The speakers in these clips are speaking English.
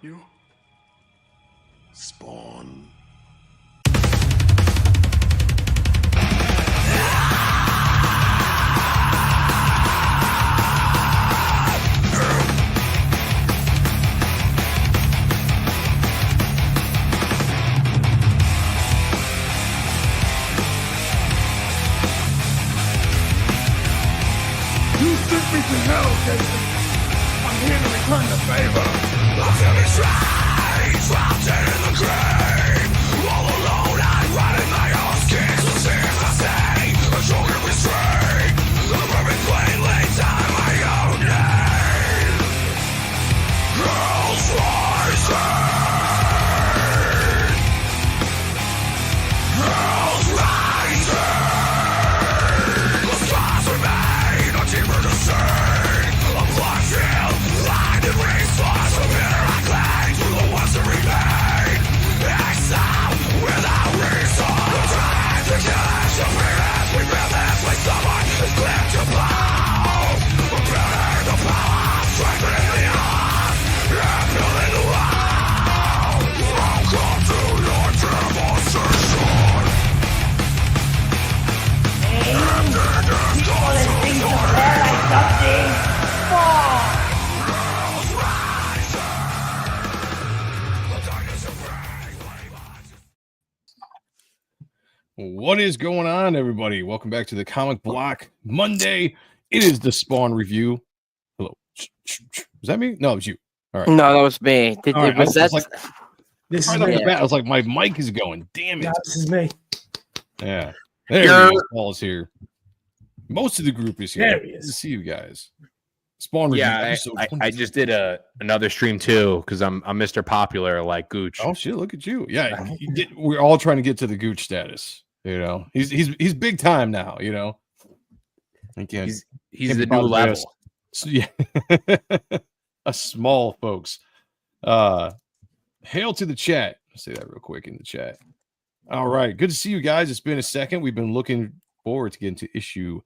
You? Spawn. You sent me to hell, Jason. I'm here to return the favor. I'm feeling strange, trapped in the grave. All alone, I'm riding my own skin. So see if I say, a shoulder restraint. The perfect flame lays on my own name. Girls rising. Girls rising. The scars remain, a deeper disdain. A black field, lined in response. From here I cling to the ones that remain. Exile without reason. The time to catch the freedom. We build this like someone is clear to blow. We're building the power, strengthening the odds. Yeah, building the wall. Welcome to your demonstration. What is going on, everybody? Welcome back to the Comic Block Monday. It is the Spawn review. Hello. Was that me? No, it was you. All right. No, that was me. All right, Was that? This is Right off me. the bat, I was like, my mic is going. Damn it. No, this is me. Yeah. There he is. Paul's here. Most of the group is here. There he is. Good to see you guys. Spawn review. Yeah, episode I 22. just did another stream too because I'm Mr. Popular like Gooch. Oh shit! Look at you. Yeah, we're all trying to get to the Gooch status. You know, he's big time now. You know, again, He's the new level. So, yeah, a small folks. Hail to the chat. I'll say that real quick in the chat. All right, good to see you guys. It's been a second. We've been looking forward to getting to issue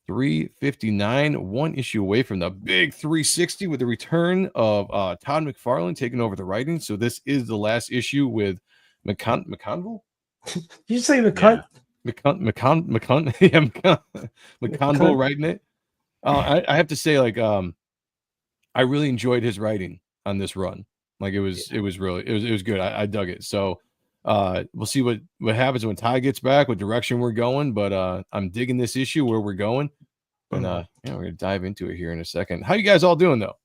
359, one issue away from the big 360 with the return of Todd McFarlane taking over the writing. So this is the last issue with McConville. Did you say the cut? McConville writing it. I have to say, like, I really enjoyed his writing on this run. Like it was good. I dug it. So we'll see what happens when Ty gets back, what direction we're going. But I'm digging this issue where we're going. And yeah, we're gonna dive into it here in a second. How you guys all doing though?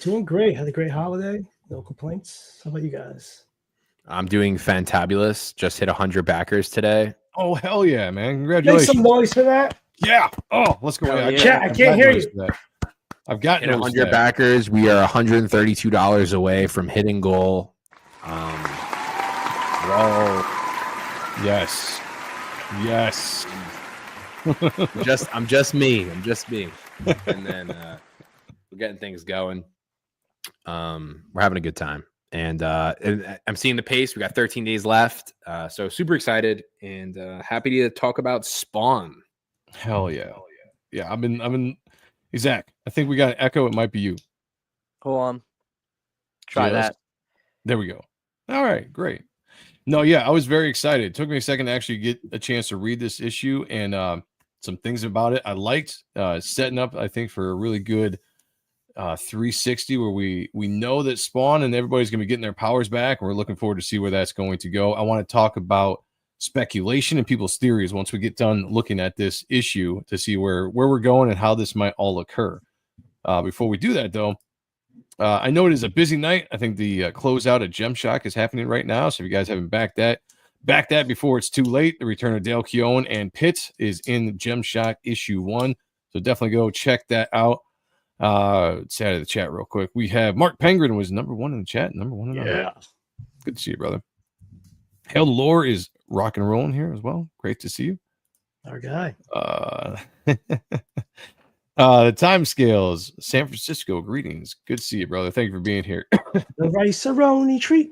Doing great. Had a great holiday. No complaints. How about you guys? I'm doing fantabulous. Just hit 100 backers today. Oh hell yeah, man! Make Congratulations! some noise for that. Yeah. Oh, let's go. Hell yeah. Chat, I can't hear you. I've got Hit 100 backers. We are $132 away from hitting goal. Whoa. Yes. I'm just me. And then we're getting things going. We're having a good time. And I'm seeing the pace. We got 13 days left. So super excited and happy to talk about Spawn. Hell yeah. Yeah, I've been Zach, I think we got an echo. It might be you. Hold on. Try that. There we go. All right, great. No, yeah, I was very excited. It took me a second to actually get a chance to read this issue and some things about it. I liked setting up, I think, for a really good 360 where we know that Spawn and everybody's going to be getting their powers back. And we're looking forward to see where that's going to go. I want to talk about speculation and people's theories once we get done looking at this issue to see where we're going and how this might all occur. Before we do that, though, I know it is a busy night. I think the closeout at Gem Shock is happening right now. So if you guys haven't backed that before it's too late. The return of Dale Keown and Pitt is in Gem Shock issue 1. So definitely go check that out. Let's add to the chat real quick. We have Mark Pengrin was number 1 in the chat. Number 1 in the Yeah. Good to see you, brother. Hail the Lore is rock and rolling here as well. Great to see you. Our guy. The time scales, San Francisco. Greetings. Good to see you, brother. Thank you for being here. The Rice-A-Roni treat.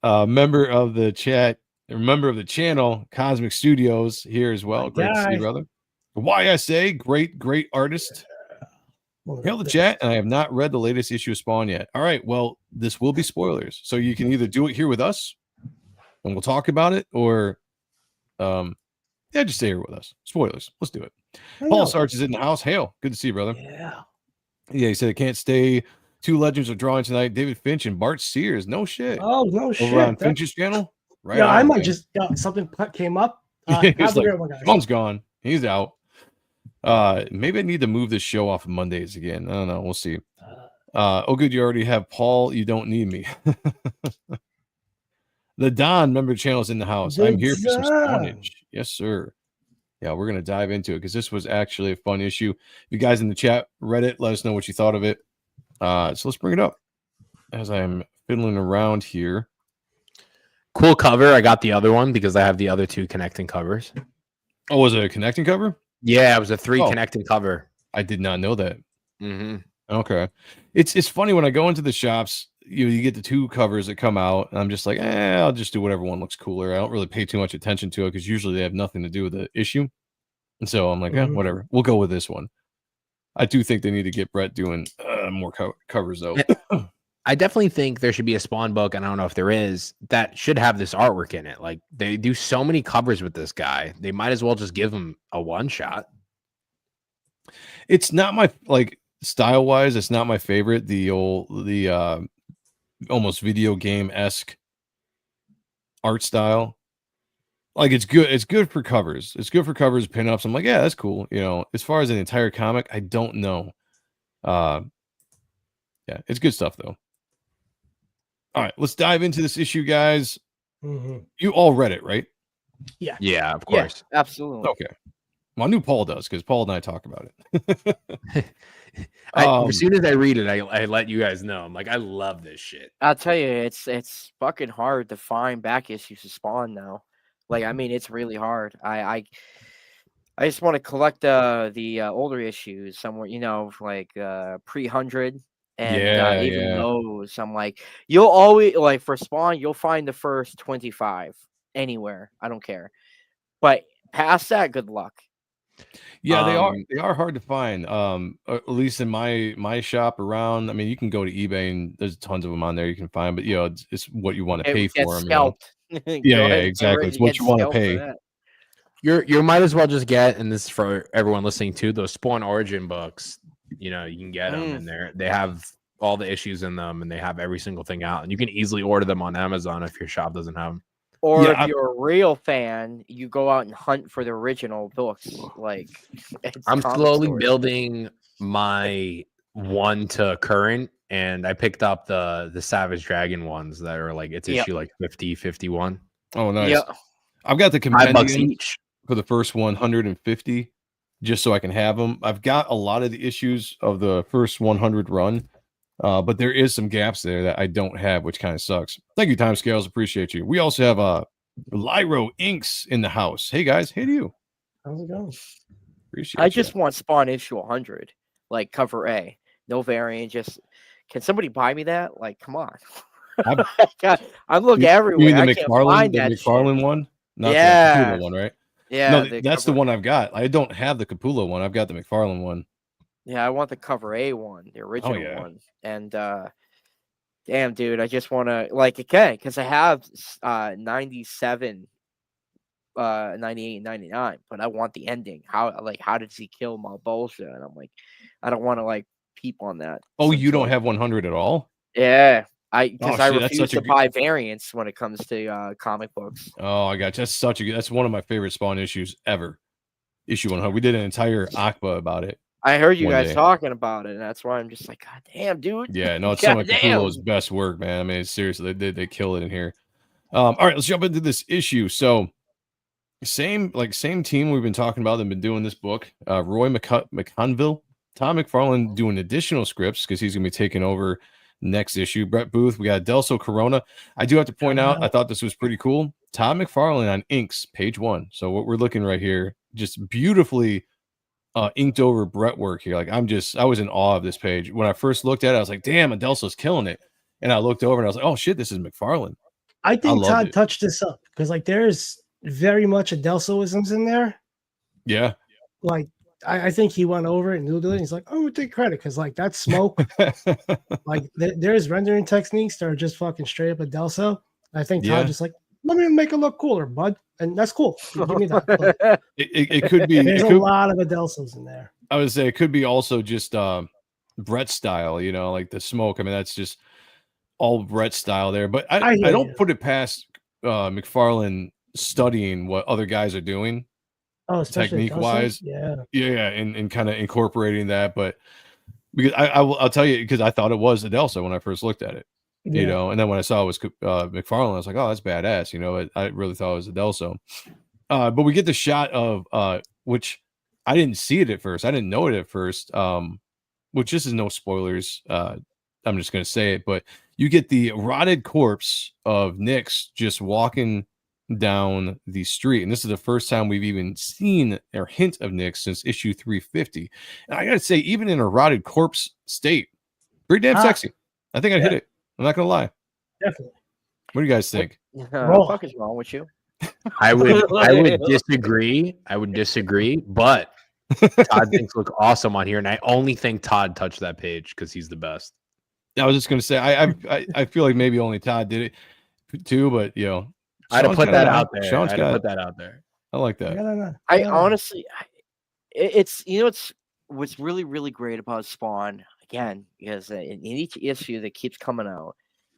Member of the chat, member of the channel, Cosmic Studios here as well. Great to see you, brother. YSA, great artist. Hail the chat, and I have not read the latest issue of Spawn yet. All right, well, this will be spoilers, so you can either do it here with us, and we'll talk about it, or just stay here with us. Spoilers. Let's do it. Paul Sarge is in the house. Hail, good to see you, brother. Yeah. Yeah, he said it can't stay. Two legends are drawing tonight. David Finch and Bart Sears. No shit. Oh, no shit. Over on Finch's channel. Right. Yeah, on, I might man. just something came up. He's like, one, guys. Sean's gone. He's out. Maybe I need to move this show off of Mondays again. I don't know. We'll see. Oh, good. You already have Paul. You don't need me. The Don member channel is in the house. I'm here for some spawnage. Yes, sir. Yeah, we're going to dive into it because this was actually a fun issue. If you guys in the chat read it, let us know what you thought of it. So let's bring it up as I'm fiddling around here. Cool cover. I got the other one because I have the other two connecting covers. Oh, was it a connecting cover? Yeah, it was a 3 connecting cover. I did not know that. Mm-hmm. Okay. It's funny when I go into the shops, you get the 2 covers that come out, and I'm just like, I'll just do whatever one looks cooler. I don't really pay too much attention to it because usually they have nothing to do with the issue. And so I'm like, whatever. We'll go with this one. I do think they need to get Brett doing more covers, though. I definitely think there should be a Spawn book, and I don't know if there is, that should have this artwork in it. Like, they do so many covers with this guy. They might as well just give him a one-shot. It's not my, like, style-wise, it's not my favorite. The almost video game-esque art style. Like, it's good. It's good for covers. It's good for covers, pinups. I'm like, yeah, that's cool. You know, as far as an entire comic, I don't know. Yeah, it's good stuff, though. All right, let's dive into this issue, guys. You all read it, right? Yeah. Yeah, of course. Yeah, absolutely. Okay. Well, I knew Paul does because Paul and I talk about it. As soon as I read it, I let you guys know. I'm like, I love this shit. I'll tell you, it's fucking hard to find back issues to Spawn now. Like, I mean, it's really hard. I just want to collect the older issues somewhere, you know, like pre-100. And even those, I'm like, you'll always, like, for Spawn, you'll find the first 25 anywhere. I don't care. But past that, good luck. Yeah, they are hard to find. At least in my shop around. I mean, you can go to eBay and there's tons of them on there you can find, but you know, it's what you want to pay for them. Scalped. Yeah, exactly. It's what you want to pay. You might as well just get, and this is for everyone listening too, those Spawn Origin books. You know, you can get them in there. They have all the issues in them, and they have every single thing out. And you can easily order them on Amazon if your shop doesn't have them. Or if you're a real fan, you go out and hunt for the original books. Like, I'm slowly building my one to current, and I picked up the Savage Dragon ones that are like, it's issue like 50, 51. Oh, nice. Yeah. I've got the compendium each for the first 150 just so I can have them. I've got a lot of the issues of the first 100 run, but there is some gaps there that I don't have, which kind of sucks. Thank you, Time Scales. Appreciate you. We also have Lyro Inks in the house. Hey, guys. Hey to you. How's it going? Appreciate I just want Spawn issue 100, like cover A. No variant. Just, can somebody buy me that? Like, come on. I'm looking everywhere. You mean I can't find the that McFarlane shit. one? Not the Capullo one, right? Yeah. No, that's the one I've got. I don't have the Capullo one. I've got the McFarlane one. Yeah, I want the cover A one, the original one. And damn, dude, I just want to, like, again, because I have 97, 98, 99, but I want the ending. How does he kill Malbolgia? And I'm like, I don't want to, like, peep on that. Oh, you don't have 100 at all? Yeah. I refuse to buy good variants when it comes to comic books. Oh, I got you. That's one of my favorite Spawn issues ever. Issue 100. We did an entire Akba about it. I heard you guys talking about it, and that's why I'm just like, God damn, dude. Yeah, no, it's some of Capullo's best work, man. I mean, seriously, they kill it in here. All right, let's jump into this issue. So, same team we've been talking about. They've been doing this book. Roy McConville, Tom McFarlane doing additional scripts because he's gonna be taking over next issue. Brett Booth, we got Delso Corona. I do have to point out, I thought this was pretty cool. Todd McFarlane on inks, page 1. So what we're looking right here, just beautifully inked over Brett work here. Like, I was in awe of this page. When I first looked at it, I was like, damn, Adelso's killing it. And I looked over and I was like, oh shit, this is McFarlane. I think Todd touched this up because, like, there's very much Adelsoisms in there. Yeah. Like, I think he went over it and noodled it. And he's like, "Oh, we take credit because like that smoke, like there's rendering techniques that are just fucking straight up Adelso. I think Todd Yeah. just like, let me make it look cooler, bud, and that's cool. Give me that. But it could be. there's It a could, lot of Adelsos in there. I would say it could be also just Brett style, you know, like the smoke. I mean, that's just all Brett style there. But I hear don't you. put it past McFarlane studying what other guys are doing Oh, especially technique wise. yeah. Yeah, and kind of incorporating that. But because I'll tell you, because I thought it was Adelso when I first looked at it, you Yeah. know, and then when I saw it was McFarlane, I was like, oh, that's badass, you know. I really thought it was Adelso. But we get the shot of which I didn't see it at first. I didn't know it at first. Which this is no spoilers. I'm just gonna say it, but you get the rotted corpse of Nyx just walking down the street, and this is the first time we've even seen or hint of Nyx since issue 350. And I gotta say, even in a rotted corpse state, pretty damn sexy. I think I'd hit it. I'm not gonna lie. Definitely. What do you guys think? What the fuck is wrong with you? I would disagree. I would disagree, but Todd thinks look awesome on here, and I only think Todd touched that page because he's the best. I was just gonna say I feel like maybe only Todd did it too, but you know, I'd have Sean's put got that it. out there. Sean's I'd got have it. put that out there. I like that. I honestly, it's what's really really great about Spawn again is that in each issue that keeps coming out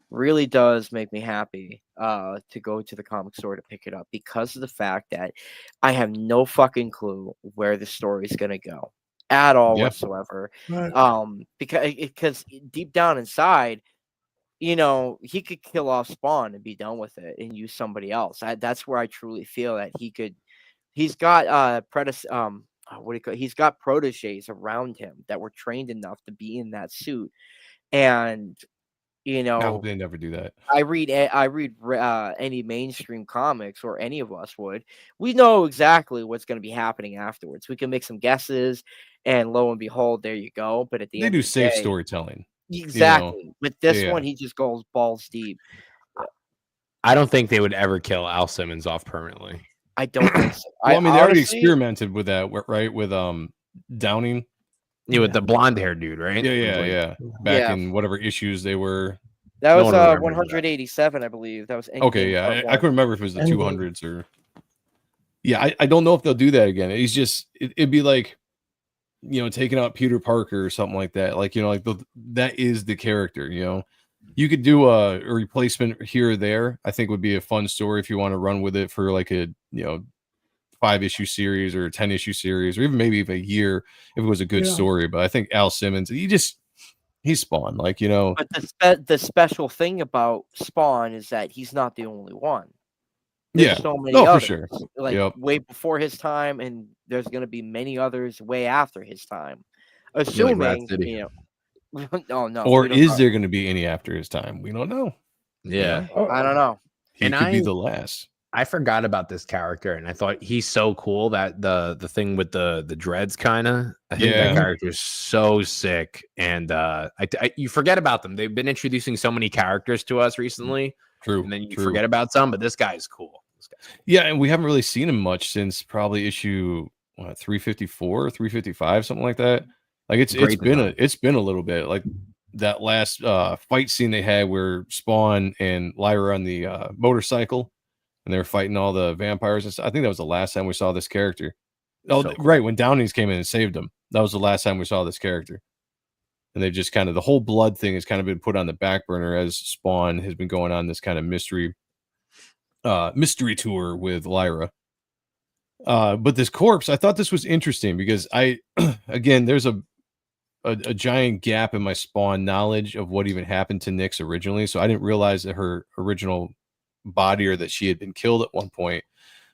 really does make me happy to go to the comic store to pick it up because of the fact that I have no fucking clue where the story is gonna go at all whatsoever. Right. Because deep down inside, you know, he could kill off Spawn and be done with it and use somebody else. That's where I truly feel that he could. He's got he's got proteges around him that were trained enough to be in that suit, and you I hope know, they never do that. I read any mainstream comics, or any of us would. We know exactly what's going to be happening afterwards. We can make some guesses, and lo and behold, there you go. But at the They end do of the safe day, storytelling. exactly. You know? But this Yeah. one, he just goes balls deep. I don't think they would ever kill Al Simmons off permanently. I don't think so. Well, I mean, they already honestly, experimented with that, right? With Downing. Yeah, with the blonde hair dude, right? Yeah. Back Yeah. in whatever issues they were. That No was one remembers 187, I believe. That was Okay, Endgame yeah. Part I One. couldn't remember if it was the Endgame. 200s or. Yeah, I don't know if they'll do that again. He's just it'd be like, you know, taking out Peter Parker or something like that. Like, you know, like that is the character. You know, you could do a replacement here or there. I think would be a fun story if you want to run with it for like a 5-issue series or a 10-issue series, or even maybe even a year if it was a good Yeah. story. But I think Al Simmons, he's Spawn. Like, you know, But the special thing about Spawn is that he's not the only one. There's so many for others, sure. like Yep. way before his time, and there's going to be many others way after his time. Rat Assuming, City. you know, oh no, Or we don't is know. there going to be any after his time? We don't know. Yeah. I don't know. He And could be I- the last. I forgot about this character, and I thought he's so cool that the thing with the dreads kind of. I think Yeah. that character is so sick, and you forget about them. They've been introducing so many characters to us recently, True. and then you true. forget about some. But this guy's cool. Yeah, and we haven't really seen him much since probably issue 354, 355, something like that. Like it's Great been a little bit. Like that last fight scene they had where Spawn and Lyra on the motorcycle, and they were fighting all the vampires and stuff. I think that was the last time we saw this character. Oh, So cool. right, when Downings came in and saved him. That was the last time we saw this character. And they've just kind of, the whole blood thing has kind of been put on the back burner as Spawn has been going on this kind of mystery tour with Lyra. But this corpse, I thought this was interesting because again, there's a giant gap in my Spawn knowledge of what even happened to Nyx originally. So I didn't realize that her original body, or that she had been killed at one point.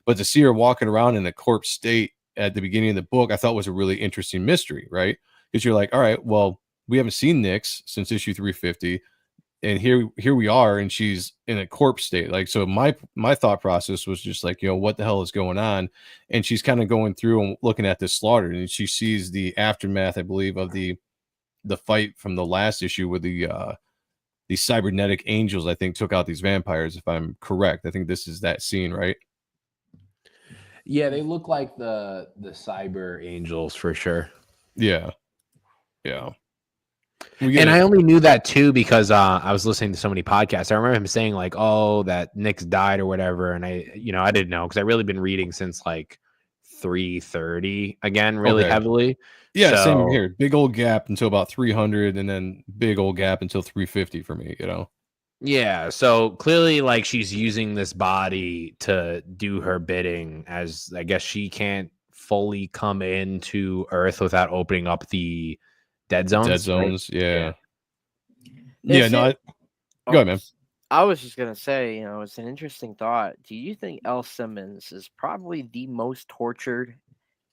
But to see her walking around in a corpse state at the beginning of the book, I thought was a really interesting mystery, right? Because you're like, all right, well, we haven't seen Nyx since issue 350. And here we are, and she's in a corpse state. Like, so my thought process was just like, what the hell is going on? And she's kind of going through and looking at this slaughter, and she sees the aftermath, I believe, of the fight from the last issue with the cybernetic angels, I think, took out these vampires, if I'm correct. I think this is that scene, right? Yeah, they look like the cyber angels for sure. Yeah. Yeah. And I only knew that too because I was listening to so many podcasts. I remember him saying like, "Oh, that Nick's died or whatever," and I didn't know because I really been reading since like 330 again, really heavily. Yeah, same So, here. Big old gap until about 300, and then big old gap until 350 for me. Yeah, so clearly, like she's using this body to do her bidding, as I guess she can't fully come into Earth without opening up the dead zones. Dead zones, right? yeah. Is No, it- go ahead, man. I was just gonna say, it's an interesting thought. Do you think Elle Simmons is probably the most tortured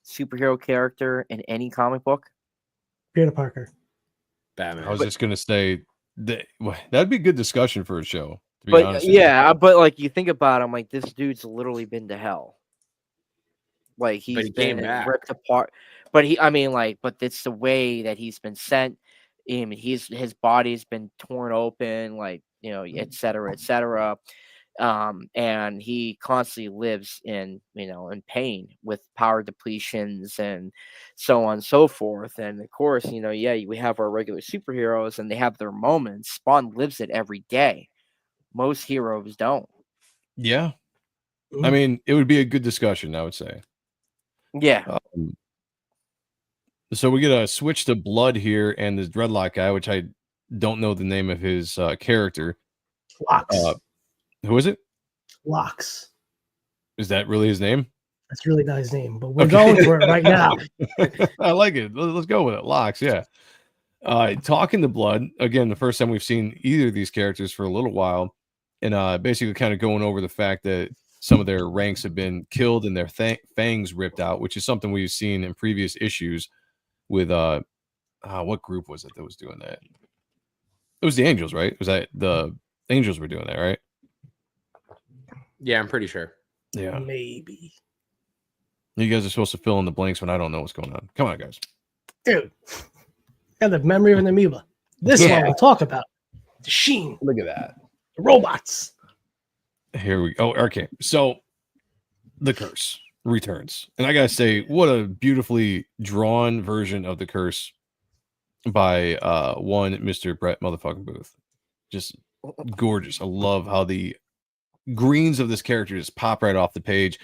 superhero character in any comic book? Peter Parker. Batman. I was just gonna say that'd be a good discussion for a show. To be But honest, with you. yeah, but like you think about him, like this dude's literally been to hell. Like he's he came been back. ripped apart. But but it's the way that he's been sent. His body's been torn open, like et cetera, et cetera. And he constantly lives in pain with power depletions and so on and so forth. And of course, we have our regular superheroes and they have their moments. Spawn lives it every day. Most heroes don't. Yeah. I mean, it would be a good discussion, I would say. Yeah. So we get a switch to Blood here, and this Dreadlock guy, which I don't know the name of his character. Locks. Who is it? Locks. Is that really his name? That's really not his name, but we're going for it right now. I like it. Let's go with it. Locks, yeah. Talking to Blood, again, the first time we've seen either of these characters for a little while, and basically kind of going over the fact that some of their ranks have been killed and their fangs ripped out, which is something we've seen in previous issues with what group was it that was doing that? It was the Angels, right? Was that the Angels were doing that, right? Yeah, I'm pretty sure. Yeah. Maybe. You guys are supposed to fill in the blanks when I don't know what's going on. Come on, guys. Dude. And the memory of an amoeba. This one we'll talk about. The Sheen. Look at that. The robots. Here we go. Okay. So the curse returns. And I gotta say, what a beautifully drawn version of the curse by one Mr. Brett motherfucking Booth. Just gorgeous. I love how the greens of this character just pop right off the page.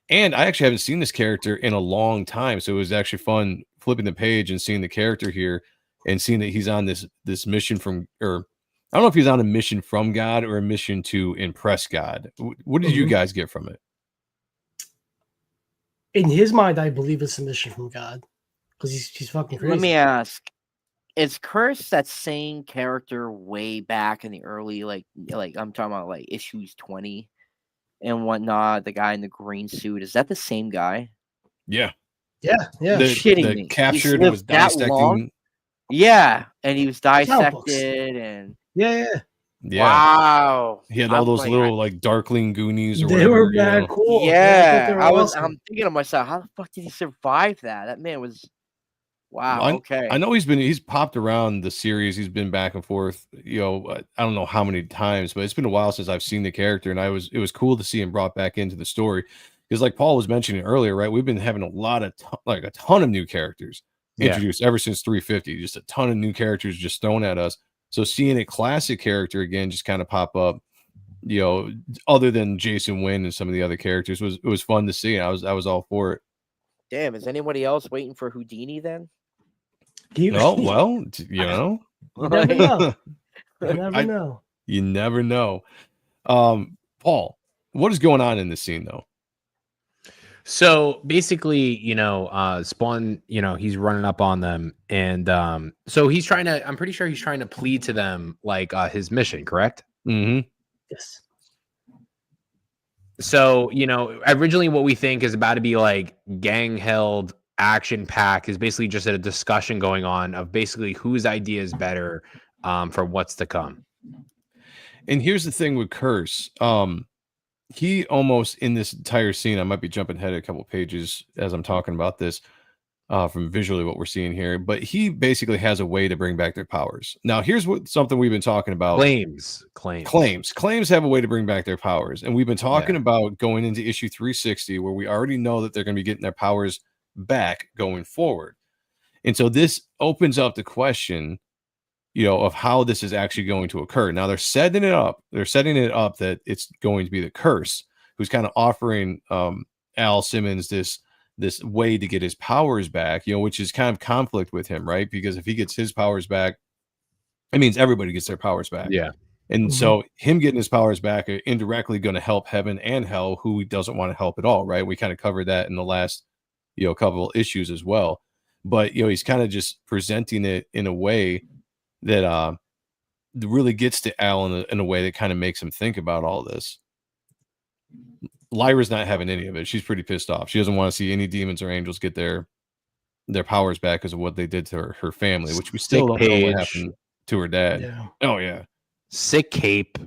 And I actually haven't seen this character in a long time. So it was actually fun flipping the page and seeing the character here and seeing that he's on this mission from, or I don't know if he's on a mission from God or a mission to impress God. What did you guys get from it? In his mind, I believe it's a mission from God. Because he's fucking crazy. Let me ask. Is Curse that same character way back in the early like I'm talking about like issues 20 and whatnot, the guy in the green suit, is that the same guy? Yeah. Yeah. Shitting me. Captured and was dissecting. Yeah, and he was Comic books. dissected and Yeah. wow. He had all those little like Darkling Goonies or They whatever. were bad cool. Yeah, awesome. I'm thinking to myself, how the fuck did he survive that? That man was wow. Okay. I know he's popped around the series. He's been back and forth. I don't know how many times, but it's been a while since I've seen the character, and it was cool to see him brought back into the story. Because like Paul was mentioning earlier, right? We've been having a ton of new characters introduced ever since 350. Just a ton of new characters just thrown at us. So seeing a classic character again just kind of pop up, other than Jason Wynn and some of the other characters, was fun to see. And I was all for it. Damn, is anybody else waiting for Houdini then? Oh, well, You never know. You never know. Paul, what is going on in this scene though? So basically, Spawn, he's running up on them, and so I'm pretty sure he's trying to plead to them like his mission, correct? Mm-hmm. Yes. So, originally what we think is about to be like gang held action pack is basically just a discussion going on of basically whose idea is better for what's to come. And here's the thing with Curse. He almost in this entire scene, I might be jumping ahead a couple pages as I'm talking about this. from visually what we're seeing here. But he basically has a way to bring back their powers. Now, here's something we've been talking about. Claims Have a way to bring back their powers. And we've been talking about going into issue 360, where we already know that they're going to be getting their powers back going forward. And so this opens up the question, of how this is actually going to occur. Now they're setting it up. That it's going to be the Curse who's kind of offering Al Simmons this way to get his powers back, which is kind of conflict with him, right? Because if he gets his powers back, it means everybody gets their powers back. Yeah. And so him getting his powers back are indirectly going to help Heaven and Hell, who he doesn't want to help at all, right? We kind of covered that in the last, couple issues as well. But, he's kind of just presenting it in a way that really gets to Al in a way that kind of makes him think about all this. Lyra's not having any of it. She's pretty pissed off. She doesn't want to see any demons or angels get their powers back because of what they did to her family, which we still don't know what happened to her dad. Yeah. Oh, yeah. Sick cape.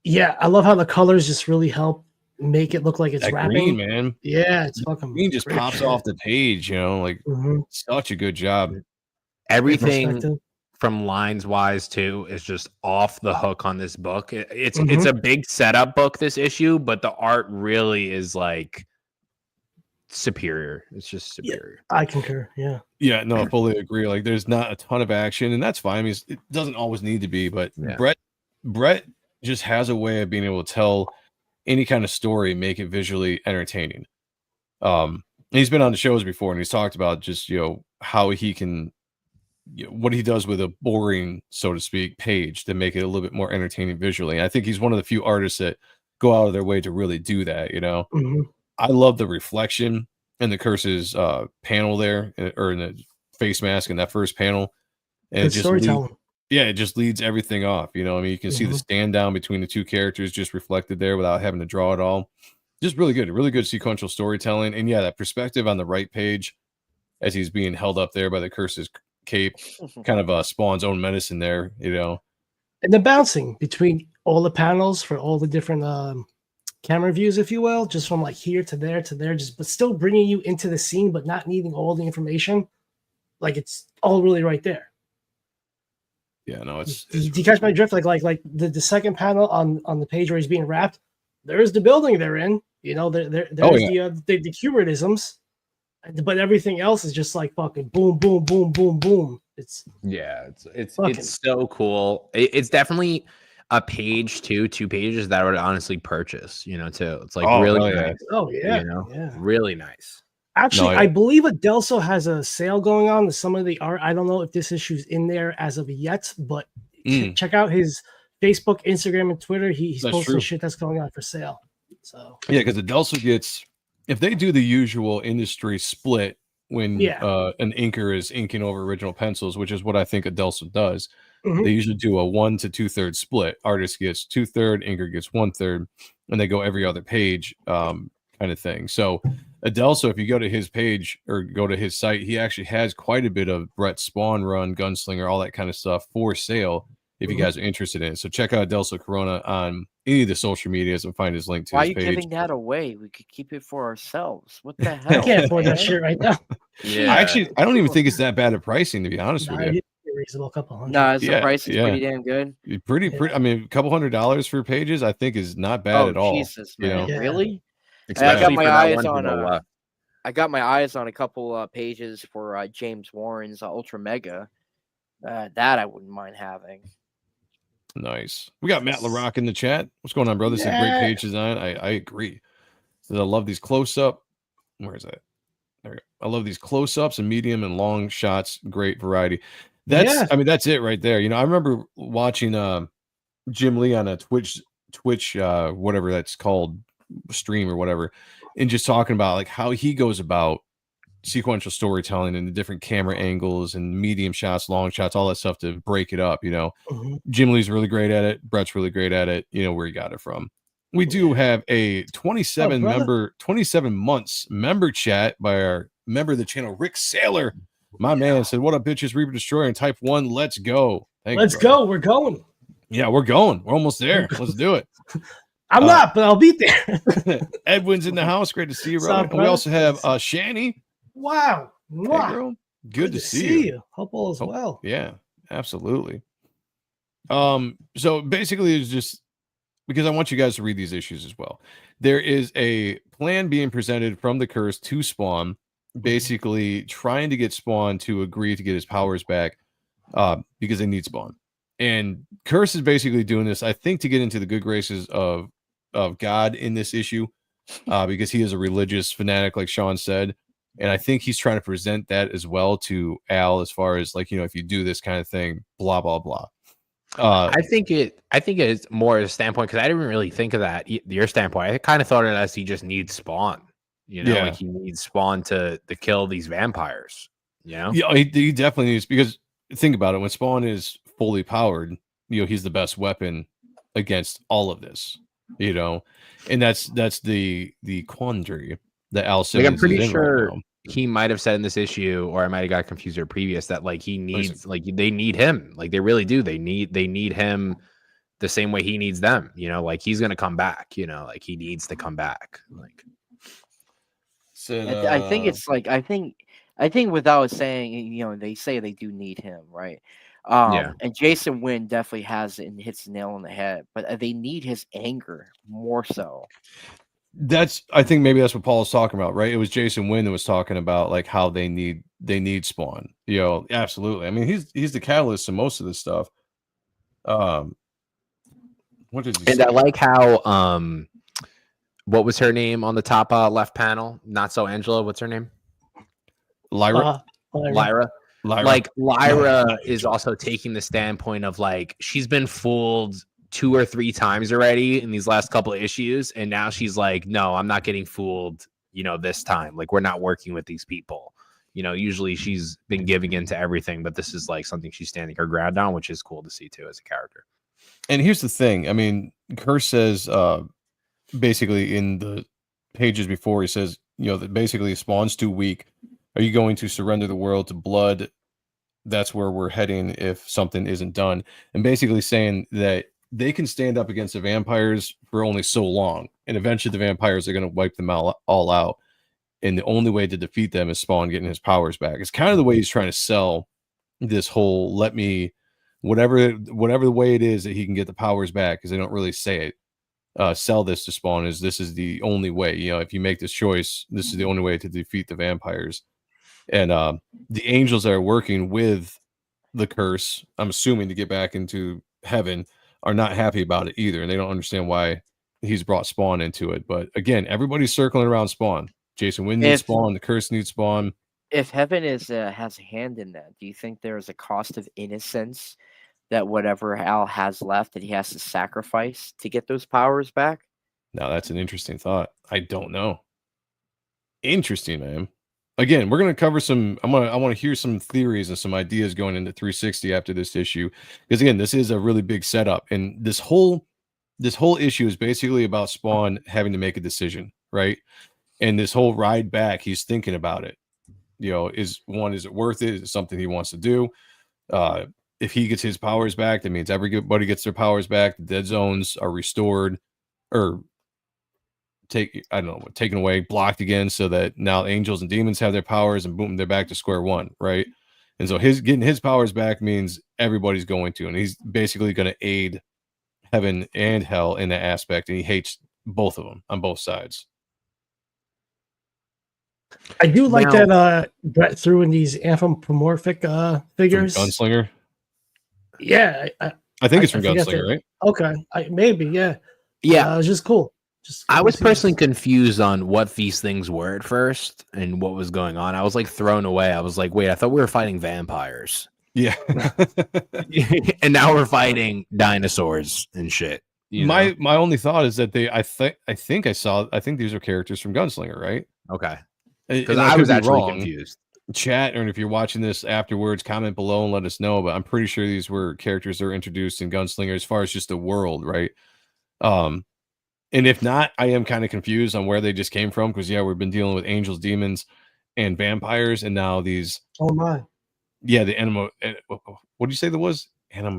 Yeah, I love how the colors just really help make it look like it's that wrapping. green, man. Yeah, it's fucking green just great pops shit. off the page, such a good job. Everything from lines wise too is just off the hook on this book. It's a big setup book, this issue, but the art really is like superior. It's just superior. Yeah, I concur. Yeah, no, I fully agree. Like, there's not a ton of action, and that's fine. I mean, it doesn't always need to be, but Brett just has a way of being able to tell any kind of story, make it visually entertaining. He's been on the shows before, and he's talked about just how he can, what he does with a boring, so to speak, page to make it a little bit more entertaining visually. And I think he's one of the few artists that go out of their way to really do that. I love the reflection in the Curse's panel there, or in the face mask in that first panel. And Good storytelling. it just leads everything off. You can see the stand down between the two characters just reflected there without having to draw it all. Just really good sequential storytelling. And that perspective on the right page as he's being held up there by the Curse's cape kind of spawns own medicine there, And the bouncing between all the panels for all the different camera views, if you will, just from like here to there, but still bringing you into the scene, but not needing all the information. Like, it's all really right there. Yeah, no, do you catch my drift? Like the second panel on the page where he's being wrapped, there's the building they're in. There's the curatisms, but everything else is just like fucking boom, boom, boom, boom, boom. It's so cool. It's definitely a page two pages that I would honestly purchase. Too. It's like really nice. Oh yeah, really nice. Actually, I believe Adelso has a sale going on with some of the art. I don't know if this issue's in there as of yet, but check out his Facebook, Instagram, and Twitter. He's posting shit that's going on for sale. So because Adelso gets, if they do the usual industry split when an inker is inking over original pencils, which is what I think Adelso does, they usually do a 1 to 2/3 split. Artist gets 2/3, inker gets 1/3, and they go every other page kind of thing. So Adelso, if you go to his page or go to his site, he actually has quite a bit of Brett Spawn Run, Gunslinger, all that kind of stuff for sale if you guys are interested in it. So check out Adelso Corona on any of the social medias and find his link to his page. Why are you giving that away? We could keep it for ourselves. What the hell? I can't afford that shit right now. Yeah, I don't even think it's that bad of pricing, to be honest with you. Reasonable, couple hundred. No, the price is pretty damn good. Pretty. I mean, a couple $100 for pages, I think, is not bad at all. Jesus, man. Really? I got my eyes on I got my eyes on a couple pages for James Warren's Ultra Mega. That I wouldn't mind having. Nice. We got Matt LaRock in the chat. What's going on, bro? This is a great page design. I agree. I love these close-up. Where is that? There we go. I love these close-ups and medium and long shots. Great variety. I mean, that's it right there. I remember watching Jim Lee on a Twitch, whatever that's called, stream or whatever, and just talking about like how he goes about sequential storytelling and the different camera angles and medium shots, long shots, all that stuff to break it up. Jim Lee's really great at it. Brett's really great at it. Where he got it from. We do have a 27 months member chat by our member of the channel, Rick Saylor. My man said, "What up, bitches? Reaper Destroyer and Type 1. Let's go. Let's go. We're going. Yeah, we're going. We're almost there. Let's do it." I'm not, but I'll be there. Edwin's in the house. Great to see you, brother. And we also have Shani. Wow. Mwah. girl. Good to see you. Hope all is Oh, well. Yeah, absolutely. So basically it's just because I want you guys to read these issues as well. There is a plan being presented from the curse to Spawn, basically trying to get Spawn to agree to get his powers back, because they need Spawn. And Curse is basically doing this, I think, to get into the good graces of God in this issue, because he is a religious fanatic, like Sean said. And I think he's trying to present that as well to Al, as far as like, if you do this kind of thing, blah blah blah. I think it is more a standpoint, because I didn't really think of that. Your standpoint, I kind of thought it as he just needs Spawn. Yeah. Like he needs Spawn to kill these vampires. Yeah, he definitely needs, because think about it, when Spawn is fully powered, he's the best weapon against all of this. And that's the quandary that Al Simmons I'm pretty is in sure right now. he might have said in this issue, or I might have got confused or previous, that like he needs, like they need him, like they really do. They need him the same way he needs them. Like he's gonna come back. Like he needs to come back. Like, I think it's like I think without saying, they say they do need him, right? Yeah. And Jason Wynn definitely has it and hits the nail on the head, but they need his anger more so. I think maybe that's what Paul was talking about, right? It was Jason Wynn that was talking about like how they need Spawn. Absolutely. I mean, he's the catalyst to most of this stuff. What did he say? And I like how what was her name on the top left panel? Not so Angela. What's her name? Lyra. Lyra. Like Lyra is also taking the standpoint of like she's been fooled 2 or 3 times already in these last couple of issues, and now she's like, no, I'm not getting fooled, this time. Like, we're not working with these people. Usually she's been giving in to everything, but this is like something she's standing her ground on, which is cool to see too as a character. And here's the thing. I mean, Curse says basically in the pages before, he says, that basically Spawn's too weak. Are you going to surrender the world to blood? That's where we're heading if something isn't done. And basically saying that they can stand up against the vampires for only so long, and eventually the vampires are going to wipe them all out. And the only way to defeat them is Spawn getting his powers back. It's kind of the way he's trying to sell this whole whatever the way it is that he can get the powers back, because they don't really say it. Sell this to Spawn as this is the only way. If you make this choice, this is the only way to defeat the vampires. And the angels that are working with the curse, I'm assuming to get back into heaven, are not happy about it either, and they don't understand why he's brought Spawn into it. But again, everybody's circling around Spawn. Jason Wynn needs Spawn. The curse needs Spawn. If heaven has a hand in that, do you think there is a cost of innocence that whatever Al has left that he has to sacrifice to get those powers back? Now that's an interesting thought. I don't know. Interesting, man. Again, we're going to cover some. I want to hear some theories and some ideas going into 360 after this issue, because again, this is a really big setup, and this whole issue is basically about Spawn having to make a decision, right? And this whole ride back, he's thinking about it. Is it worth it? Is it something he wants to do? If he gets his powers back, that means everybody gets their powers back. The dead zones are restored, or taken away, blocked again, so that now angels and demons have their powers, and boom, they're back to square one, right? And so getting his powers back means everybody's going to, and he's basically going to aid heaven and hell in that aspect, and he hates both of them on both sides. I do like that Brett threw in these anthropomorphic figures. From Gunslinger? Yeah. I think it's from Gunslinger, right? Okay. Maybe, yeah. Yeah. It was just cool. I was personally confused on what these things were at first and what was going on. I was like thrown away. I was like, wait, I thought we were fighting vampires. Yeah. And now we're fighting dinosaurs and shit. My only thought is that I think these are characters from Gunslinger, right? Okay. Because I was actually confused. Chat, or if you're watching this afterwards, comment below and let us know. But I'm pretty sure these were characters that were introduced in Gunslinger as far as just the world, right? And if not, I am kind of confused on where they just came from, because we've been dealing with angels, demons, and vampires, and now these. Oh my. Yeah, the animal. What do you say that was?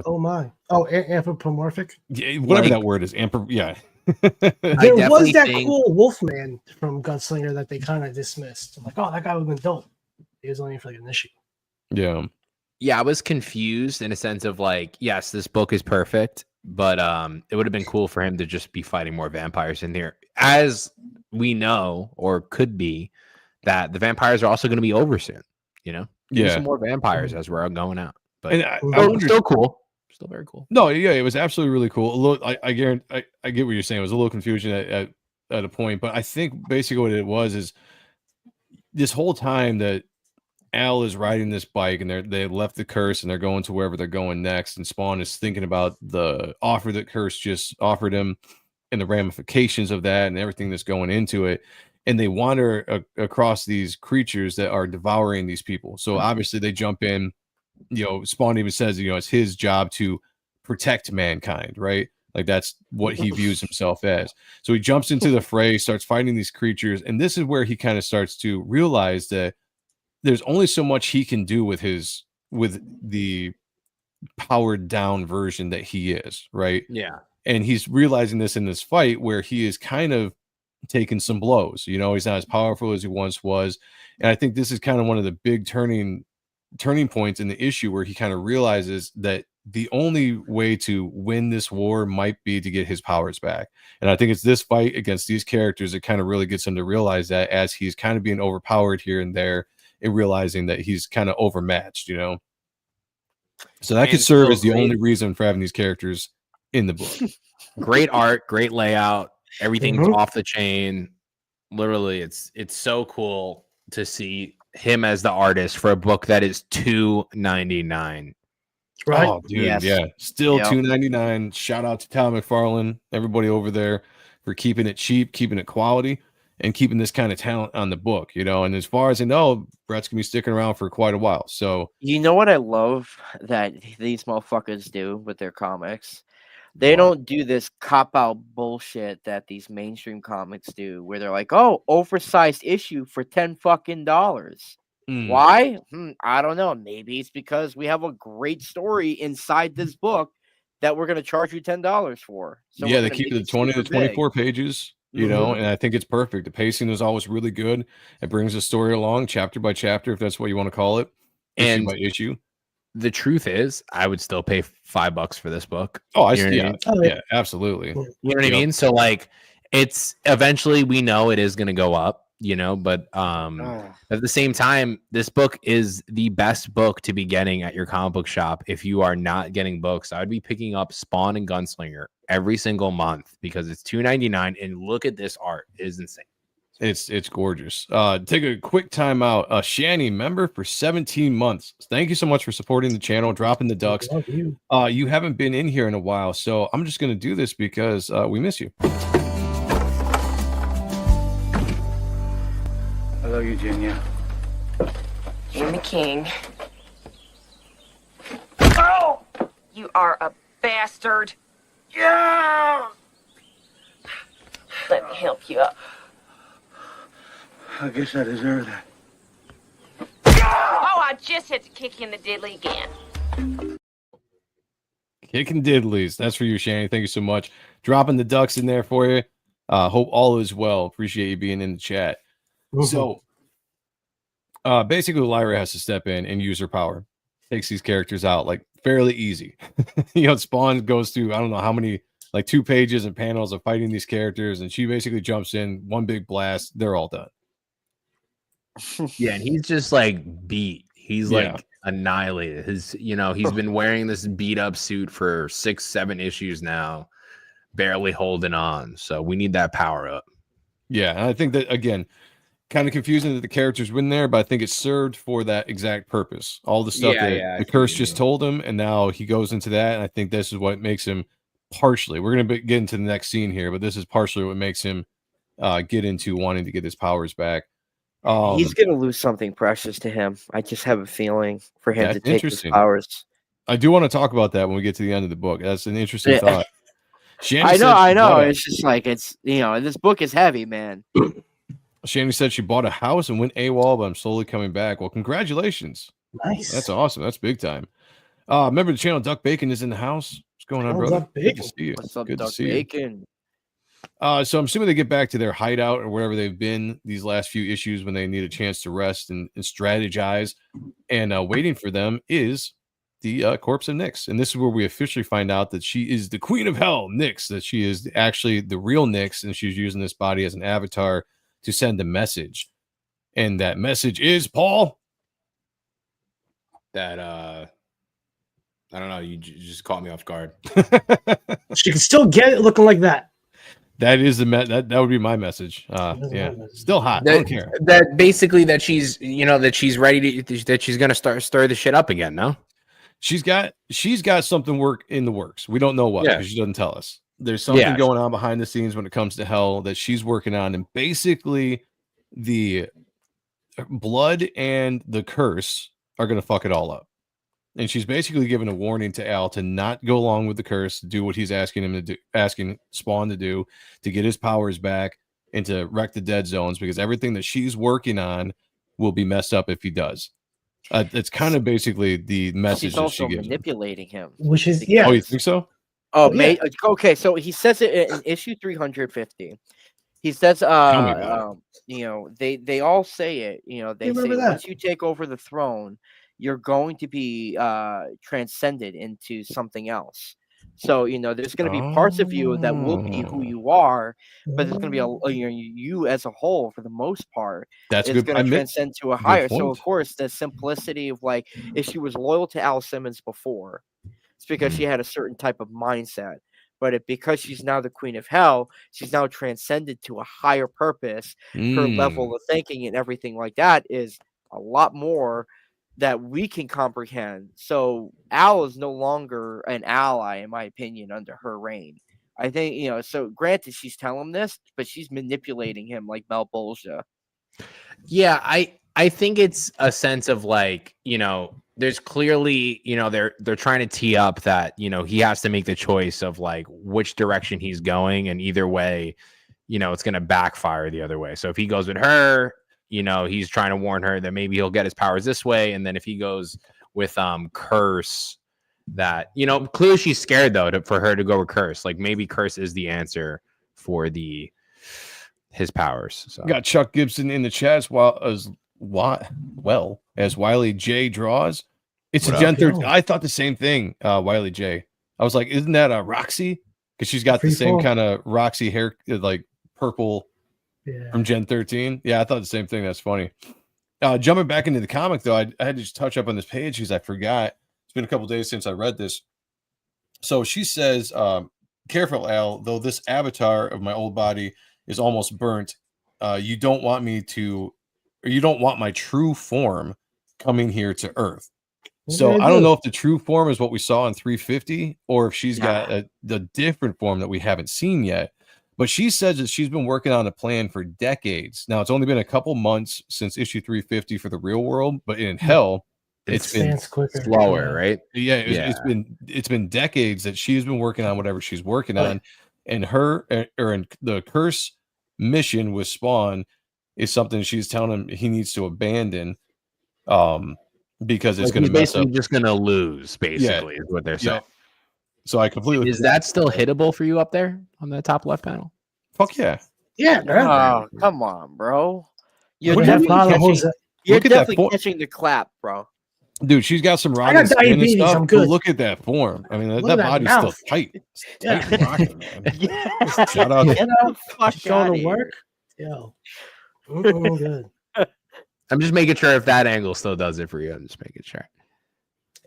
Oh my. Oh, anthropomorphic. Yeah, whatever that word is. Yeah. There was that cool Wolfman from Gunslinger that they kind of dismissed. I'm like, oh, that guy would have been dope. It was only for like an issue. Yeah. Yeah, I was confused in a sense of like, yes, this book is perfect, but it would have been cool for him to just be fighting more vampires in here. As we know, or could be, that the vampires are also going to be over soon. You know, give me Yeah. some more vampires as we're going out. But And I Still- wonder, still cool, still very cool. no, yeah, it was absolutely really cool. A little, I guarantee, I get what you're saying. It was a little confusion at a point, but I think basically what it was is this whole time that Al is riding this bike and they left the curse and they're going to wherever they're going next. And Spawn is thinking about the offer that Curse just offered him and the ramifications of that and everything that's going into it. And they wander across these creatures that are devouring these people. So obviously they jump in. Spawn even says, it's his job to protect mankind, right? Like that's what he views himself as. So he jumps into the fray, starts fighting these creatures. And this is where he kind of starts to realize that there's only so much he can do with the powered down version that he is, right? Yeah. And he's realizing this in this fight where he is kind of taking some blows. He's not as powerful as he once was. And I think this is kind of one of the big turning points in the issue where he kind of realizes that the only way to win this war might be to get his powers back. And I think it's this fight against these characters that kind of really gets him to realize that as he's kind of being overpowered here and there and realizing that he's kind of overmatched, So that could serve as the only reason for having these characters in the book. Great art, great layout, everything's off the chain. Literally, it's so cool to see him as the artist for a book that is $2.99. Right? Oh, dude, Yes. yeah. Still Yep. $2.99. Shout out to Tom McFarlane, everybody over there for keeping it cheap, keeping it quality, and keeping this kind of talent on the book, And as far as I know, Brett's gonna be sticking around for quite a while. So You know what I love that these motherfuckers do with their comics? They What? don't do this cop out bullshit that these mainstream comics do, where they're like, "Oh, oversized issue for $10 fucking dollars." Mm. Why? I don't know. Maybe it's because we have a great story inside this book that we're going to charge you $10 for. So Yeah, we're they gonna keep make it 20 to super big. 24 pages, and I think it's perfect. The pacing is always really good. It brings the story along chapter by chapter, if that's what you want to call it, issue And by issue. the truth is, I would still pay $5 for this book. Oh, You know what I mean? yeah, absolutely. Yeah. You know what I mean? So like, it's eventually we know it is going to go up, but at the same time, this book is the best book to be getting at your comic book shop. If you are not getting books, I would be picking up Spawn and Gunslinger every single month because it's $2.99. And look at this art; it is insane. It's gorgeous. Take a quick time out. Shani, member for 17 months. Thank you so much for supporting the channel, dropping the ducks. Love you. You haven't been in here in a while, so I'm just gonna do this because we miss you. I love you, Junior. You're the king. Oh! You are a bastard. Yeah! Let me help you up. I guess I deserve that. Oh, I just had to kick you in the diddly again. Kicking diddlies. That's for you, Shani. Thank you so much. Dropping the ducks in there for you. Hope all is well. Appreciate you being in the chat. So basically Lyra has to step in and use her power. Takes these characters out like fairly easy. Spawn goes through I don't know how many, like 2 pages and panels of fighting these characters, and she basically jumps in, one big blast, they're all done. Yeah, and he's just like beat. He's like annihilated. He's been wearing this beat up suit for 6-7 issues now, barely holding on. So we need that power up. Yeah, and I think that again, kind of confusing that the characters win there, but I think it served for that exact purpose. All the stuff that the curse just told him, and now he goes into that, and I think this is what makes him partially. We're gonna get into the next scene here, but this is partially what makes him get into wanting to get his powers back. He's going to lose something precious to him. I just have a feeling for him to take his interesting. powers. I do want to talk about that when we get to the end of the book. That's an interesting thought. I know. It's just like this book is heavy, man. Shani said she bought a house and went AWOL, but I'm slowly coming back. Well, congratulations. Nice. That's awesome. That's big time. Remember the channel Duck Bacon is in the house. What's going on, brother? Duck Good Bacon. to see you. What's up, Good to Duck see you. Bacon? So I'm assuming they get back to their hideout or wherever they've been these last few issues when they need a chance to rest and strategize. And waiting for them is the corpse of Nyx. And this is where we officially find out that she is the queen of hell, Nyx, that she is actually the real Nyx, and she's using this body as an avatar to send a message. And that message is, Paul? That, I don't know. You just caught me off guard. She can still get it looking like that. That is that would be my message. Yeah, still hot. I don't care. That basically that she's ready to that she's gonna stir the shit up again. No, She's got something in the works. We don't know what because she doesn't tell us. There's something going on behind the scenes when it comes to hell that she's working on, and basically the blood and the curse are gonna fuck it all up. And she's basically given a warning to Al to not go along with the curse, do what he's asking him to do, asking Spawn to do, to get his powers back and to wreck the dead zones, because everything that she's working on will be messed up if he does. It's kind of basically the message She's that also she gives. manipulating him. Which is Oh, you think so? Oh, yeah. okay. So he says it in issue 350. He says, me about they all say it. They say remember that. once you take over the throne, you're going to be transcended into something else. So there's going to be parts of you that will be who you are, but there's going to be you as a whole for the most part. That's it's good. going to transcend to a higher. So point. of course, the simplicity of like if she was loyal to Al Simmons before, it's because she had a certain type of mindset. But because she's now the queen of hell, she's now transcended to a higher purpose. Her level of thinking and everything like that is a lot more that we can comprehend. So Al is no longer an ally, in my opinion, under her reign. I think, so granted, she's telling him this, but she's manipulating him like Malbolgia. Yeah, I think it's a sense of like, there's clearly, they're trying to tee up that, he has to make the choice of like which direction he's going. And either way, it's going to backfire the other way. So if he goes with her, he's trying to warn her that maybe he'll get his powers this way. And then if he goes with Curse, that, clearly she's scared though for her to go with Curse. Like maybe Curse is the answer for his powers. So got Chuck Gibson in the chat as Wiley J draws. It's What a Gen up? 13. I thought the same thing, Wiley J. I was like, isn't that a Roxy? Because she's got the same kind of Roxy hair, like purple from Gen 13. Yeah, I thought the same thing. That's funny. Jumping back into the comic, though, I had to just touch up on this page because I forgot. It's been a couple days since I read this. So she says, careful, Al, though this avatar of my old body is almost burnt, you don't want my true form coming here to Earth. So I don't know if the true form is what we saw in 350 or if she's got the different form that we haven't seen yet. But she says that she's been working on a plan for decades. Now, it's only been a couple months since issue 350 for the real world, but in hell, it's been slower, right? Yeah, it's been decades that she's been working on whatever she's working on. And the Curse mission with Spawn is something she's telling him he needs to abandon because it's going to mess up. Just going to lose, basically, is what they're saying. So I completely. Is that still hittable for you up there on the top left panel? Fuck yeah. Yeah. Oh, come on, bro. You're What do you definitely mean? catching the clap, bro. Dude, she's got some I rotten got skin and diabetes, stuff. I'm good. Look at that form. I mean, Look that at that body's mouth. still tight. It's Yeah. tight and rocking, man. Yeah. Shout out. Get the fuck Showing outta to here. work. Yo. Good. I'm just making sure if that angle still does it for you. I'm just making sure.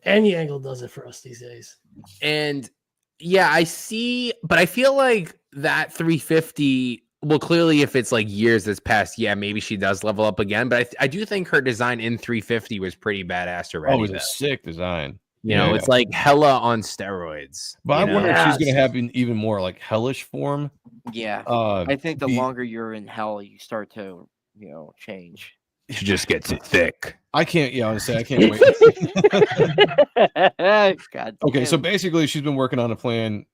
Any angle does it for us these days. And yeah, I see, but I feel like that 350. Well, clearly, if it's like years that's passed, yeah, maybe she does level up again. But I do think her design in 350 was pretty badass already. Oh, it was a sick design. It's like hella on steroids. But I wonder if she's going to have an even more like hellish form. Yeah. I think the longer you're in hell, you start to, change. She just gets it thick. I can't. Yeah, honestly, I can't wait. God Okay, damn. so basically, she's been working on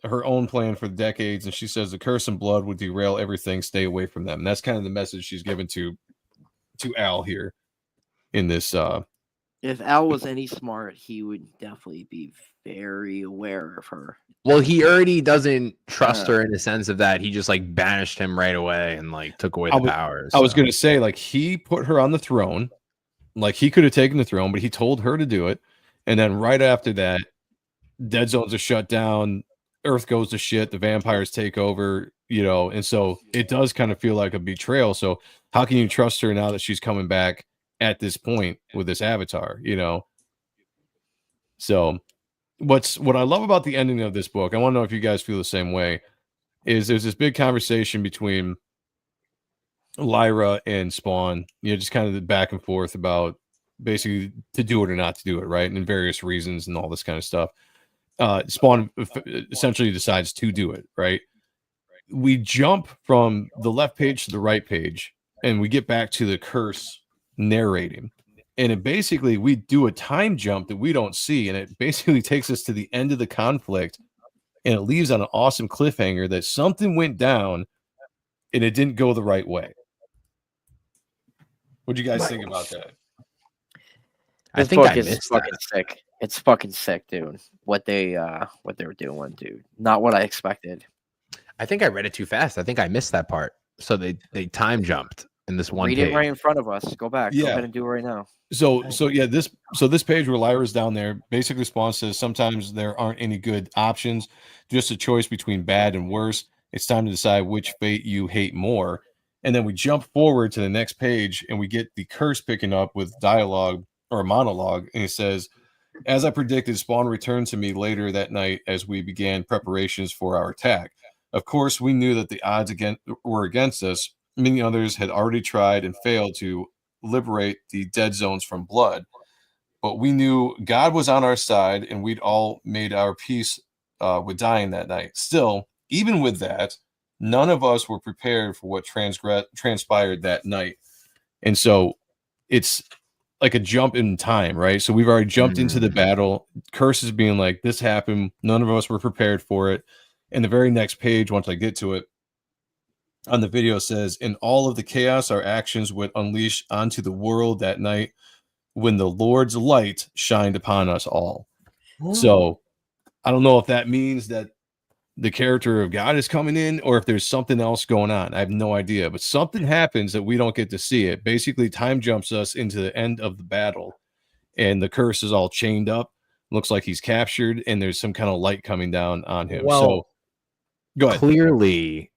her own plan for decades, and she says the curse and blood would derail everything. Stay away from them. And that's kind of the message she's given to Al here in this If Al was any smart, he would definitely be very aware of her. Well, he already doesn't trust her in the sense of that he just like banished him right away and like took away the powers. I was gonna say, like, he put her on the throne, like he could have taken the throne, but he told her to do it. And then right after that, dead zones are shut down, Earth goes to shit, the vampires take over, and so it does kind of feel like a betrayal. So how can you trust her now that she's coming back at this point with this avatar, So what I love about the ending of this book, I want to know if you guys feel the same way, is there's this big conversation between Lyra and Spawn, just kind of the back and forth about basically to do it or not to do it, right? And various reasons and all this kind of stuff. Spawn essentially decides to do it, right? We jump from the left page to the right page, and we get back to the curse narrating. And it basically, we do a time jump that we don't see, and it basically takes us to the end of the conflict, and it leaves on an awesome cliffhanger that something went down, and it didn't go the right way. What do you guys think about that? This book is fucking sick. It's fucking sick, dude. What they were doing, dude. Not what I expected. I think I read it too fast. I think I missed that part. So they time jumped in this one Read page. it right in front of us. Go back. Go ahead and do it right now. So this page where Lyra's down there, basically Spawn says sometimes there aren't any good options, just a choice between bad and worse. It's time to decide which fate you hate more. And then we jump forward to the next page and we get the curse picking up with dialogue or a monologue. And it says, as I predicted, Spawn returned to me later that night as we began preparations for our attack. Of course, we knew that the odds were against us. Many others had already tried and failed to liberate the dead zones from blood. But we knew God was on our side and we'd all made our peace with dying that night. Still, even with that, none of us were prepared for what transpired that night. And so it's like a jump in time, right? So we've already jumped into the battle. Curse is being like, this happened. None of us were prepared for it. And the very next page, once I get to it, on the video says, in all of the chaos, our actions would unleash onto the world that night when the Lord's light shined upon us all. So I don't know if that means that the character of God is coming in or if there's something else going on. I have no idea, but something happens that we don't get to see. It basically time jumps us into the end of the battle and the curse is all chained up. Looks like he's captured and there's some kind of light coming down on him. Well, so go ahead. Clearly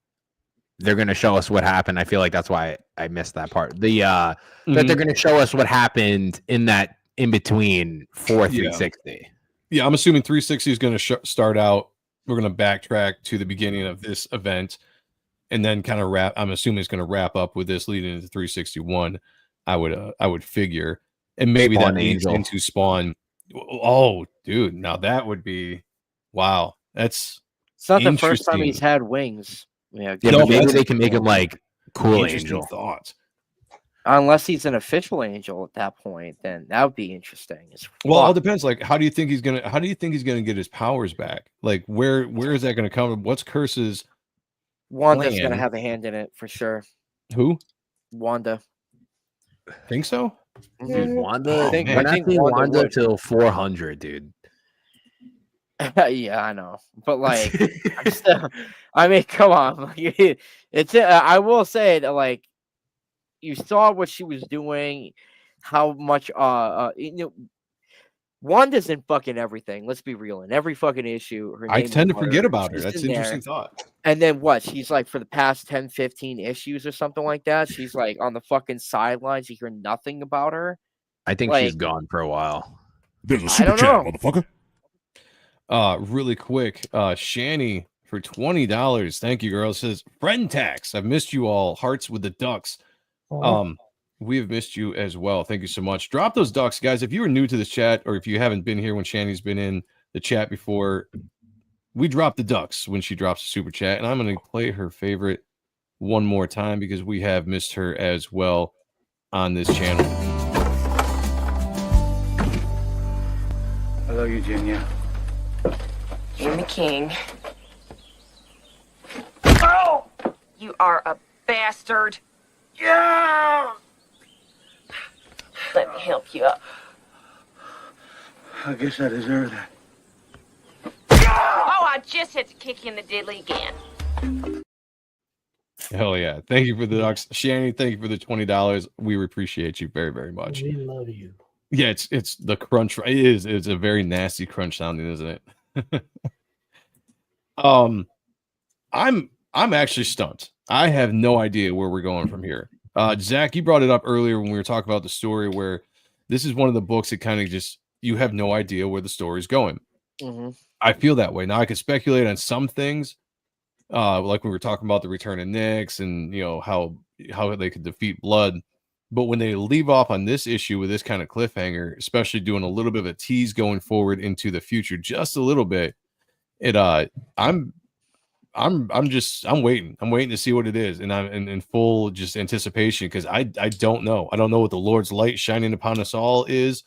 they're going to show us what happened. I feel like that's why I missed that part. That they're going to show us what happened in that in between 360. Yeah, I'm assuming 360 is going to start out. We're going to backtrack to the beginning of this event and then kind of wrap. I'm assuming it's going to wrap up with this leading into 361. I would figure, and maybe Spawn that leads into Spawn. Oh, dude, now that would be wow. It's not the first time he's had wings. Yeah, but maybe they can make him like cool angel. Thought. Unless he's an official angel at that point, then that would be interesting. Well, it all depends. Like, how do you think he's gonna get his powers back? Like, where is that gonna come? What's Curse's? Wanda's gonna have a hand in it for sure. Who? Wanda. Think so? Dude, Wanda. I think Wanda till 400, dude. Yeah, I know, but like, I mean, come on. It's. I will say that, like, you saw what she was doing, how much. Wanda's in fucking everything. Let's be real. In every fucking issue, I tend to forget about her. That's an interesting thought. And then what? She's like, for the past 10, 15 issues or something like that, she's like on the fucking sidelines. You hear nothing about her. I think she's gone for a while. There's a super chat, motherfucker. Really quick, Shani for $20. Thank you, girl. Says friend tax. I've missed you all. Hearts with the ducks. We have missed you as well. Thank you so much. Drop those ducks, guys. If you are new to this chat or if you haven't been here when Shani's been in the chat before, we drop the ducks when she drops a super chat, and I'm going to play her favorite one more time because we have missed her as well on this channel. Hello, Eugenia. You're the king. Oh! You are a bastard. Yeah! Let me help you up. I guess I deserve that. Oh, I just had to kick you in the diddly again. Hell yeah. Thank you for the docs. Shanny, thank you for the $20. We appreciate you very, very much. We love you. Yeah, it's the crunch. It is. It's a very nasty crunch sounding, isn't it? I'm actually stumped. I have no idea where we're going from here. Zach, you brought it up earlier when we were talking about the story where this is one of the books that kind of just you have no idea where the story's going. Mm-hmm. I feel that way. Now I could speculate on some things, like we were talking about the return of Nyx and how they could defeat Blood. But when they leave off on this issue with this kind of cliffhanger, especially doing a little bit of a tease going forward into the future, just a little bit, I'm waiting. I'm waiting to see what it is, and I'm in full just anticipation because I don't know. I don't know what the Lord's light shining upon us all is.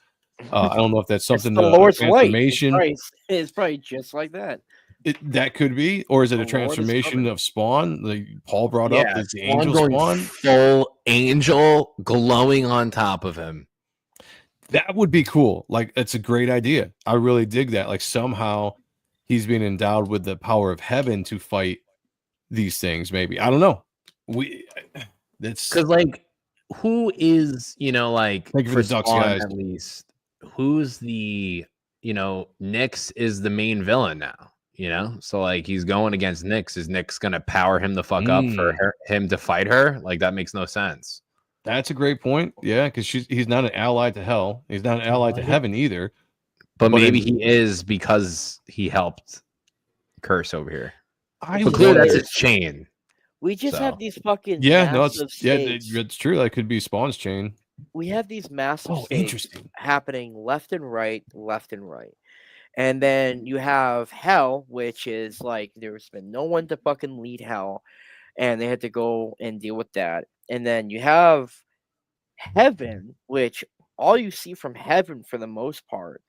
I don't know if that's something the Lord's transformation. light. It's probably just like that. That could be, or is it The a Lord is transformation coming. of Spawn? Like Paul brought up, is the angel going Spawn? full angel glowing on top of him. That would be cool. Like, it's a great idea. I really dig that. Like, somehow he's being endowed with the power of heaven to fight these things. Maybe, I don't know. That's Because, like, who is, like, Thank you for the ducks, Spawn, guys. at least, who's the, Nyx is the main villain now, So, like, he's going against Nyx. Is Nyx going to power him the fuck up for him to fight her? Like, that makes no sense. That's a great point. Yeah, because he's not an ally to hell. He's not an ally to heaven either. But maybe he is because he helped Curse over here. But clearly that's his chain. We just have these fucking it's states. it's true. That could be Spawn's chain. We have these massive states interesting. happening left and right. And then you have hell, which is like there's been no one to fucking lead hell, and they had to go and deal with that. And then you have heaven, which all you see from heaven for the most part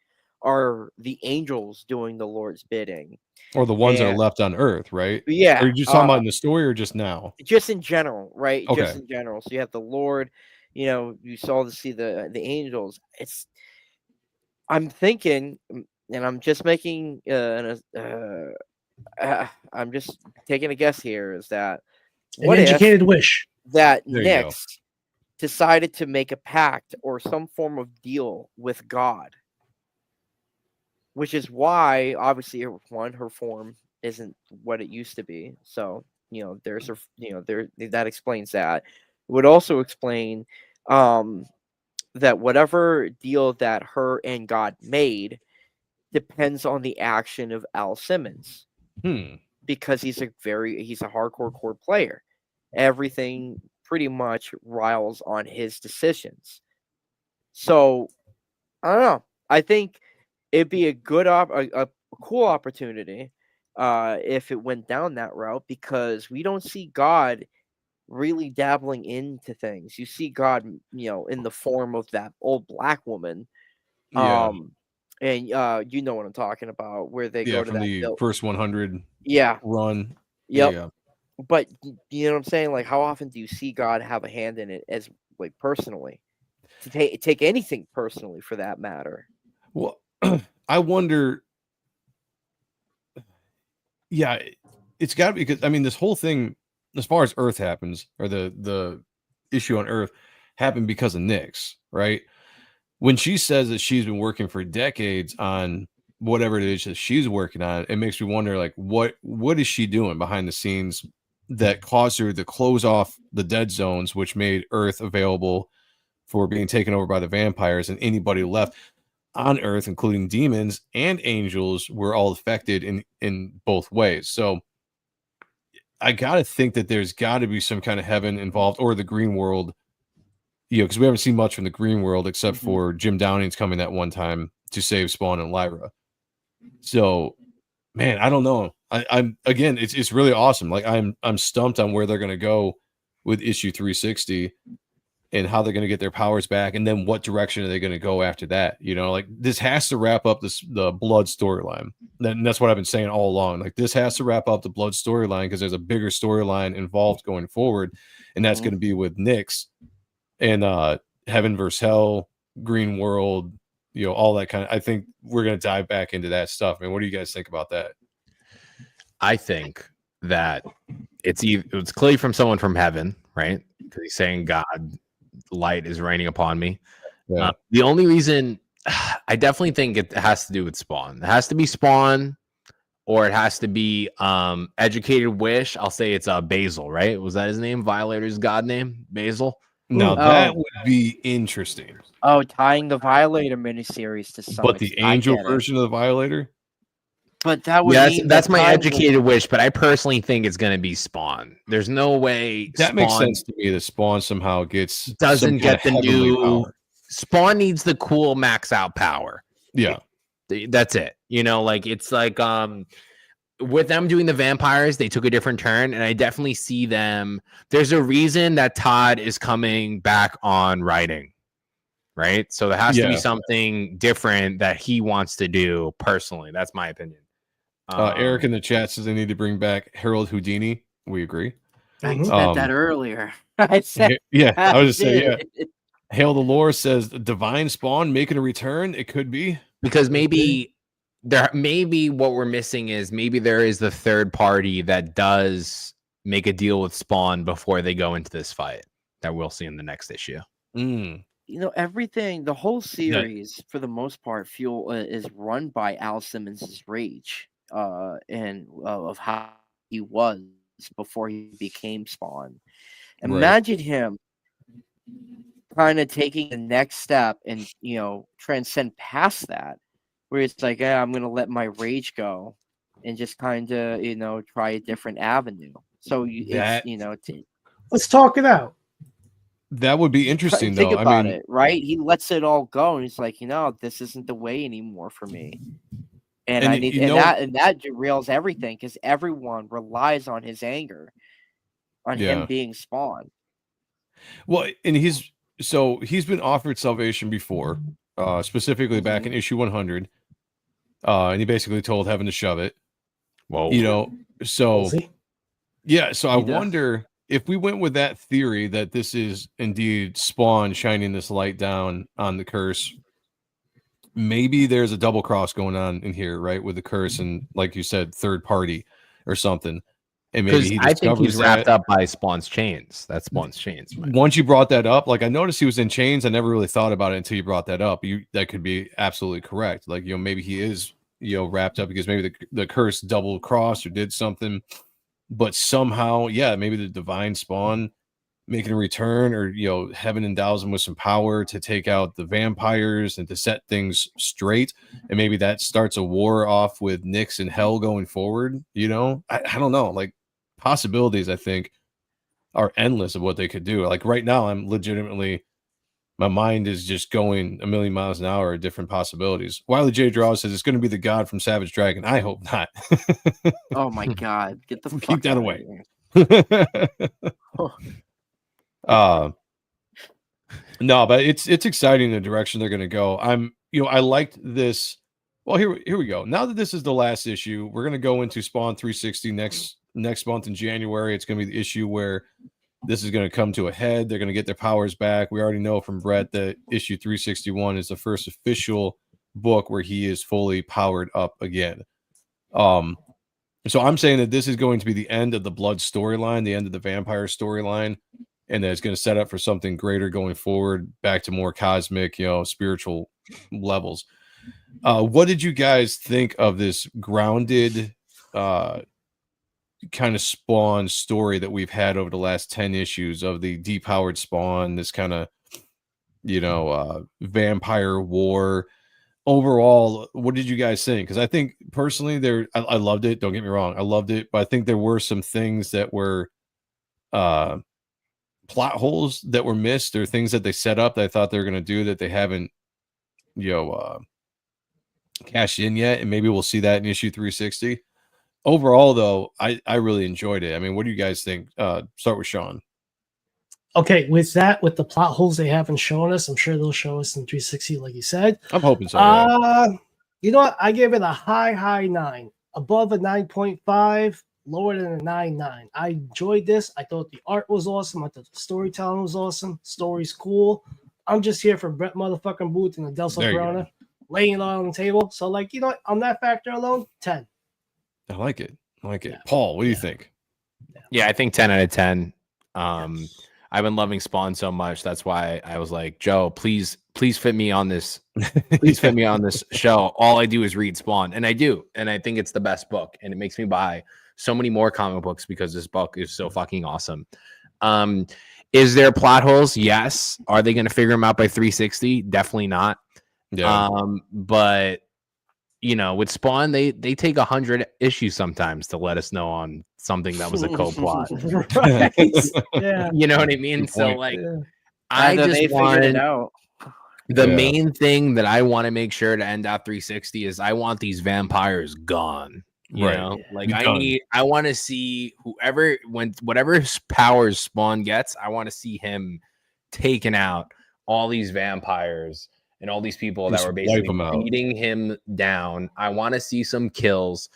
are the angels doing the Lord's bidding. Or the ones that are left on Earth, right? Yeah. Are you just talking about in the story or just now? Just in general, right? Okay. Just in general. So you have the Lord, you saw to see the angels. I'm thinking, and I'm just making I'm just taking a guess here, is that An educated wish that There you go. Nyx decided to make a pact or some form of deal with God, which is why obviously her form isn't what it used to be. So there's that explains that. It would also explain that whatever deal that her and God made depends on the action of Al Simmons. Because he's a hardcore core player. Everything pretty much riles on his decisions. So I don't know. I think it'd be a good a cool opportunity if it went down that route, because we don't see God really dabbling into things. You see God, in the form of that old black woman. Yeah. And you know what I'm talking about, where they go to from that the first 100 Yep. run. Yeah. But you know what I'm saying? Like, how often do you see God have a hand in it, as like personally, to take anything personally for that matter? Well, I wonder. Yeah, it's got to be, because I mean, this whole thing, as far as Earth happens, or the issue on Earth happened because of Nyx, right? When she says that she's been working for decades on whatever it is that she's working on, it makes me wonder, like, what is she doing behind the scenes that caused her to close off the dead zones, which made Earth available for being taken over by the vampires, and anybody left on Earth, including demons and angels, were all affected in both ways. So I gotta think that there's got to be some kind of heaven involved, or the green world, because we haven't seen much from the green world except for Jim Downing's coming that one time to save Spawn and Lyra. So, man, I don't know. I'm again, it's really awesome. Like, I'm stumped on where they're gonna go with issue 360 and how they're gonna get their powers back, and then what direction are they gonna go after that? Like, this has to wrap up the Blood storyline. And that's what I've been saying all along. Like, this has to wrap up the Blood storyline, because there's a bigger storyline involved going forward, and that's going to be with Nyx and Heaven versus Hell, Green World, all that kind of. I think we're gonna dive back into that stuff. I mean, what do you guys think about that? I think that it's clearly from someone from heaven, right? Because he's saying God, light is raining upon me. Yeah. The only reason I definitely think it has to do with Spawn. It has to be Spawn, or it has to be Educated Wish. I'll say it's Basil, right? Was that his name? Violator's god name? Basil? Now Oh. that would be interesting. Oh, tying the Violator miniseries to some But the extent. I angel get it. version of the Violator? But that would Yes, mean that's the my time educated wish, but I personally think it's going to be Spawn. There's no way That makes Spawn sense to me that Spawn somehow gets doesn't some get kind the of heavenly new power. Spawn needs the cool max out power. Yeah. That's it. Like it's like with them doing the vampires, they took a different turn, and I definitely see them. There's a reason that Todd is coming back on writing, right? So there has to be something different that he wants to do personally. That's my opinion. Eric in the chat says they need to bring back Harold Houdini. We agree. I said that earlier. I said I was just saying, Hail the Lore says Divine Spawn making a return. It could be because maybe what we're missing is maybe there is the third party that does make a deal with Spawn before they go into this fight that we'll see in the next issue. Everything, the whole series for the most part, is run by Al Simmons' rage and of how he was before he became Spawn. Imagine him kind of taking the next step and transcend past that, where it's like, I'm gonna let my rage go and just kind of try a different avenue. So let's talk it out. That would be interesting, Think though. about it, right? He lets it all go, and he's like, this isn't the way anymore for me. And I need that derails everything because everyone relies on his anger, on him being Spawn. Well, and he's been offered salvation before, specifically back in issue 100, and he basically told heaven to shove it. Well, so I wonder if we went with that theory that this is indeed Spawn shining this light down on the curse. Maybe there's a double cross going on in here, right? With the curse and, like you said, third party or something. And maybe I think he's wrapped up by Spawn's chains. That's Spawn's chains. Once you brought that up, like I noticed he was in chains. I never really thought about it until you brought that up. That could be absolutely correct. Like, maybe he is, wrapped up because maybe the curse double crossed or did something. But somehow, maybe the divine Spawn making a return, or heaven endows him with some power to take out the vampires and to set things straight, and maybe that starts a war off with Nyx and Hell going forward. I don't know. Like, possibilities, I think, are endless of what they could do. Like right now, I'm legitimately, my mind is just going a million miles an hour of different possibilities. Wiley J. Draw says it's going to be the god from Savage Dragon. I hope not. Oh my god, get the fuck keep that out away. No, but it's exciting the direction they're going to go. I liked this. Well, here we go. Now that this is the last issue, we're going to go into Spawn 360 next month in January. It's going to be the issue where this is going to come to a head. They're going to get their powers back. We already know from Brett that issue 361 is the first official book where he is fully powered up again. So I'm saying that this is going to be the end of the Blood storyline, the end of the vampire storyline, and that it's going to set up for something greater going forward, back to more cosmic, spiritual levels. What did you guys think of this grounded kind of Spawn story that we've had over the last 10 issues of the depowered Spawn, this kind of, vampire war? Overall, what did you guys think? Because I think personally, I loved it. Don't get me wrong, I loved it, but I think there were some things that were plot holes that were missed, or things that they set up that I thought they were going to do that they haven't, cashed in yet, and maybe we'll see that in issue 360. Overall, though, I really enjoyed it. I mean, what do you guys think? Start with Sean. Okay, with the plot holes they haven't shown us, I'm sure they'll show us in 360, like you said. I'm hoping so. You know what? I gave it a high 9, above a 9.5, lower than a 9.9. I enjoyed this. I thought the art was awesome. I thought the storytelling was awesome. Story's cool. I'm just here for Brett motherfucking Booth and Adelso Corona. laying it on the table. So, like, you know, on that factor alone, 10. I like it. I like it. Yeah. Paul, what do you think? Yeah, I think 10 out of 10. I've been loving Spawn so much. That's why I was like, Joe, please fit me on this. Please fit me on this show. All I do is read Spawn, and I do. And I think it's the best book, and it makes me buy so many more comic books because this book is so fucking awesome. Is there plot holes? Yes. Are they going to figure them out by 360? Definitely not. Yeah. But you know, with Spawn, they take 100 issues sometimes to let us know on something that was a co-plot. Right. Yeah. You know what I mean? Good So point. like, Yeah. I Either just they figured it want out. the Yeah. main thing that I want to make sure to end out 360 is I want these vampires gone. You Right. know, like Done. I want to see whatever powers Spawn gets, I want to see him taking out all these vampires and all these people Just that were wipe basically 'em out. beating him down. I want to see some kills,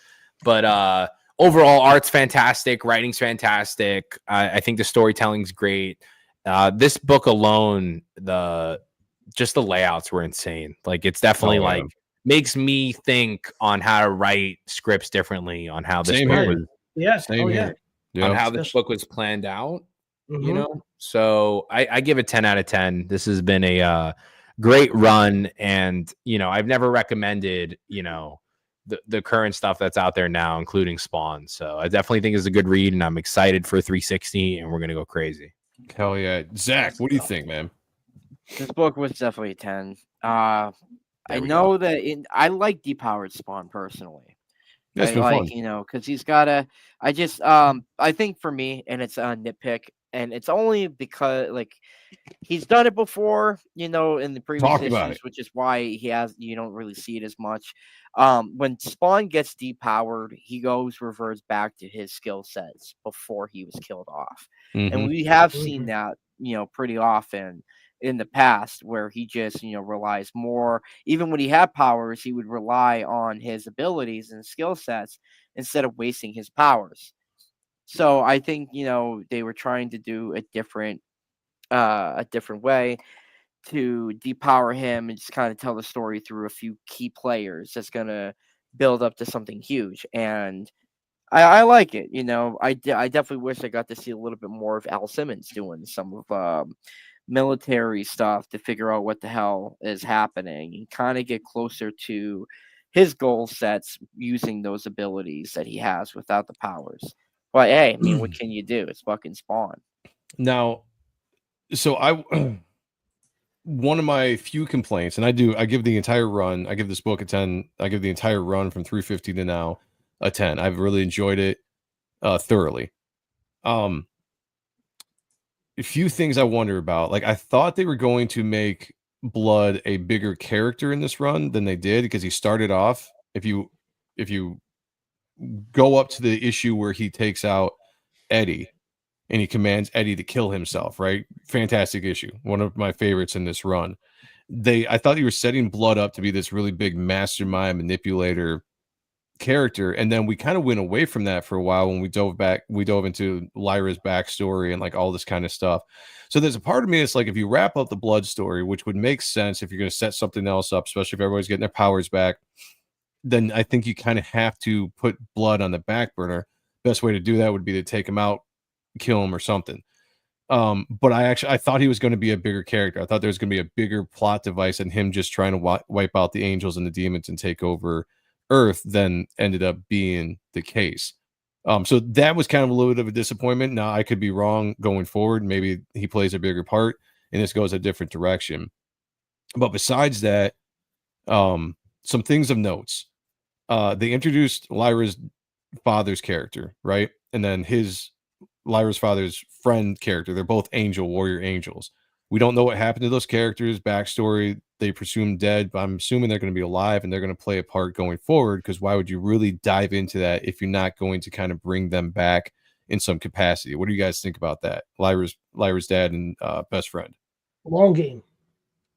but overall, art's fantastic, writing's fantastic. I think the storytelling's great. This book alone, just the layouts were insane. Like, it's definitely Oh, yeah. like makes me think on how to write scripts differently, on how this Same book here. was Yeah. Same Oh, yeah. here. on Yeah. how this book was planned out. You Mhm. know, so I give it 10 out of 10. This has been a great run, and you know, I've never recommended, you know, the current stuff that's out there now, including Spawn. So I definitely think it's a good read, and I'm excited for 360, and we're gonna go crazy. Hell yeah. Zach, what do you think, man? This book was definitely a 10. I There we know that I like Depowered Spawn personally. That's I been like, fun. you know, because he's got a. I just I think for me, and it's a nitpick, and it's only because like he's done it before, you know, in the previous Talk about issues, it. which is why you don't really see it as much. When Spawn gets depowered, he reverts back to his skill sets before he was killed off. And Mhm. we have seen that, you know, pretty often in the past where he just, you know, relies more. Even when he had powers, he would rely on his abilities and skill sets instead of wasting his powers. So I think, you know, they were trying to do a different way to depower him and just kind of tell the story through a few key players that's going to build up to something huge. And I like it. You know, I definitely wish I got to see a little bit more of Al Simmons doing some of military stuff to figure out what the hell is happening and kind of get closer to his goal sets using those abilities that he has without the powers. But hey, I mean, what can you do? It's fucking Spawn. Now, so one of my few complaints, and I give the entire run, I give this book a 10. I give the entire run from 350 to now a 10. I've really enjoyed it thoroughly. A few things I wonder about. Like, I thought they were going to make Blood a bigger character in this run than they did, because he started off, if you go up to the issue where he takes out Eddie and he commands Eddie to kill himself, right? Fantastic issue. One of my favorites in this run. I thought you were setting Blood up to be this really big mastermind manipulator character, and then we kind of went away from that for a while when we dove into Lyra's backstory and like all this kind of stuff. So there's a part of me that's like, if you wrap up the Blood story, which would make sense if you're going to set something else up, especially if everybody's getting their powers back, then I think you kind of have to put Blood on the back burner. Best way to do that would be to take him out, kill him or something. But I thought he was going to be a bigger character. I thought there was going to be a bigger plot device than him just trying to wipe out the angels and the demons and take over Earth than ended up being the case. So that was kind of a little bit of a disappointment. Now, I could be wrong going forward. Maybe he plays a bigger part and this goes a different direction. But besides that, some things of notes. They introduced Lyra's father's character, right? And then Lyra's father's friend character. They're both warrior angels. We don't know what happened to those characters, backstory. They presume dead, but I'm assuming they're going to be alive and they're going to play a part going forward, because why would you really dive into that if you're not going to kind of bring them back in some capacity? What do you guys think about that? Lyra's dad and best friend. Long game.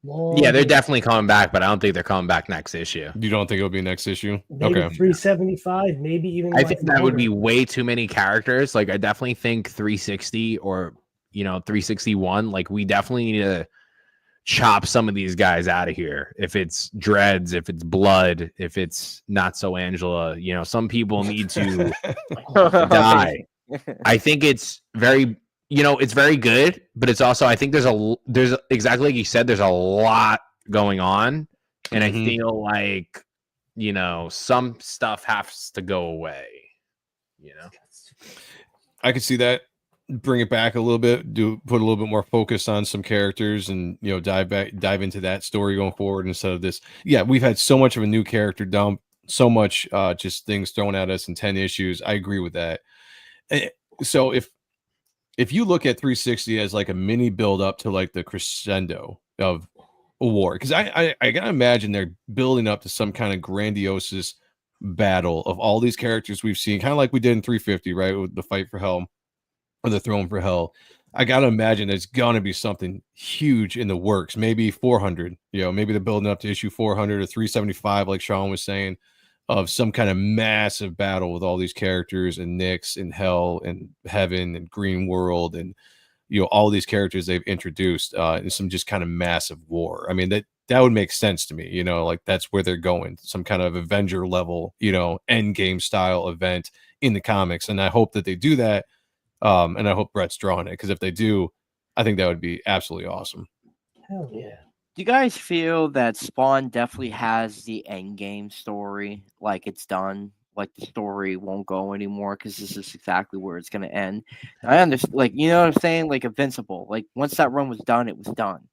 Yeah, they're definitely coming back, but I don't think they're coming back next issue. You don't think it'll be next issue? Maybe Okay. 375, maybe even. I think that would be way too many characters. Like, I definitely think 360 or, you know, 361, like, we definitely need to chop some of these guys out of here. If it's Dreads, if it's Blood, if it's not so Angela, you know, some people need to die. I think it's very, you know, it's very good, but it's also, I think there's exactly like you said, there's a lot going on, and I feel like, you know, some stuff has to go away. You know, I could see that. Bring it back a little bit, put a little bit more focus on some characters, and you know, dive into that story going forward instead of this. Yeah, we've had so much of a new character dump, so much just things thrown at us in 10 issues. I agree with that. So if you look at 360 as like a mini build up to like the crescendo of a war, because I gotta imagine they're building up to some kind of grandiose battle of all these characters we've seen, kind of like we did in 350, right, with the fight for hell or the throne for hell. I gotta imagine there's gonna be something huge in the works. Maybe 400, you know, maybe they're building up to issue 400 or 375, like Sean was saying, of some kind of massive battle with all these characters and Nyx and Hell and Heaven and Green World and, you know, all these characters they've introduced in some just kind of massive war. I mean, that would make sense to me, you know, like that's where they're going, some kind of Avenger level, you know, end game style event in the comics. And I hope that they do that. And I hope Brett's drawing it, because if they do, I think that would be absolutely awesome. Hell yeah. Do you guys feel that Spawn definitely has the end game story? Like it's done? Like the story won't go anymore because this is exactly where it's going to end? I understand. Like, you know what I'm saying? Like Invincible. Like once that run was done, it was done.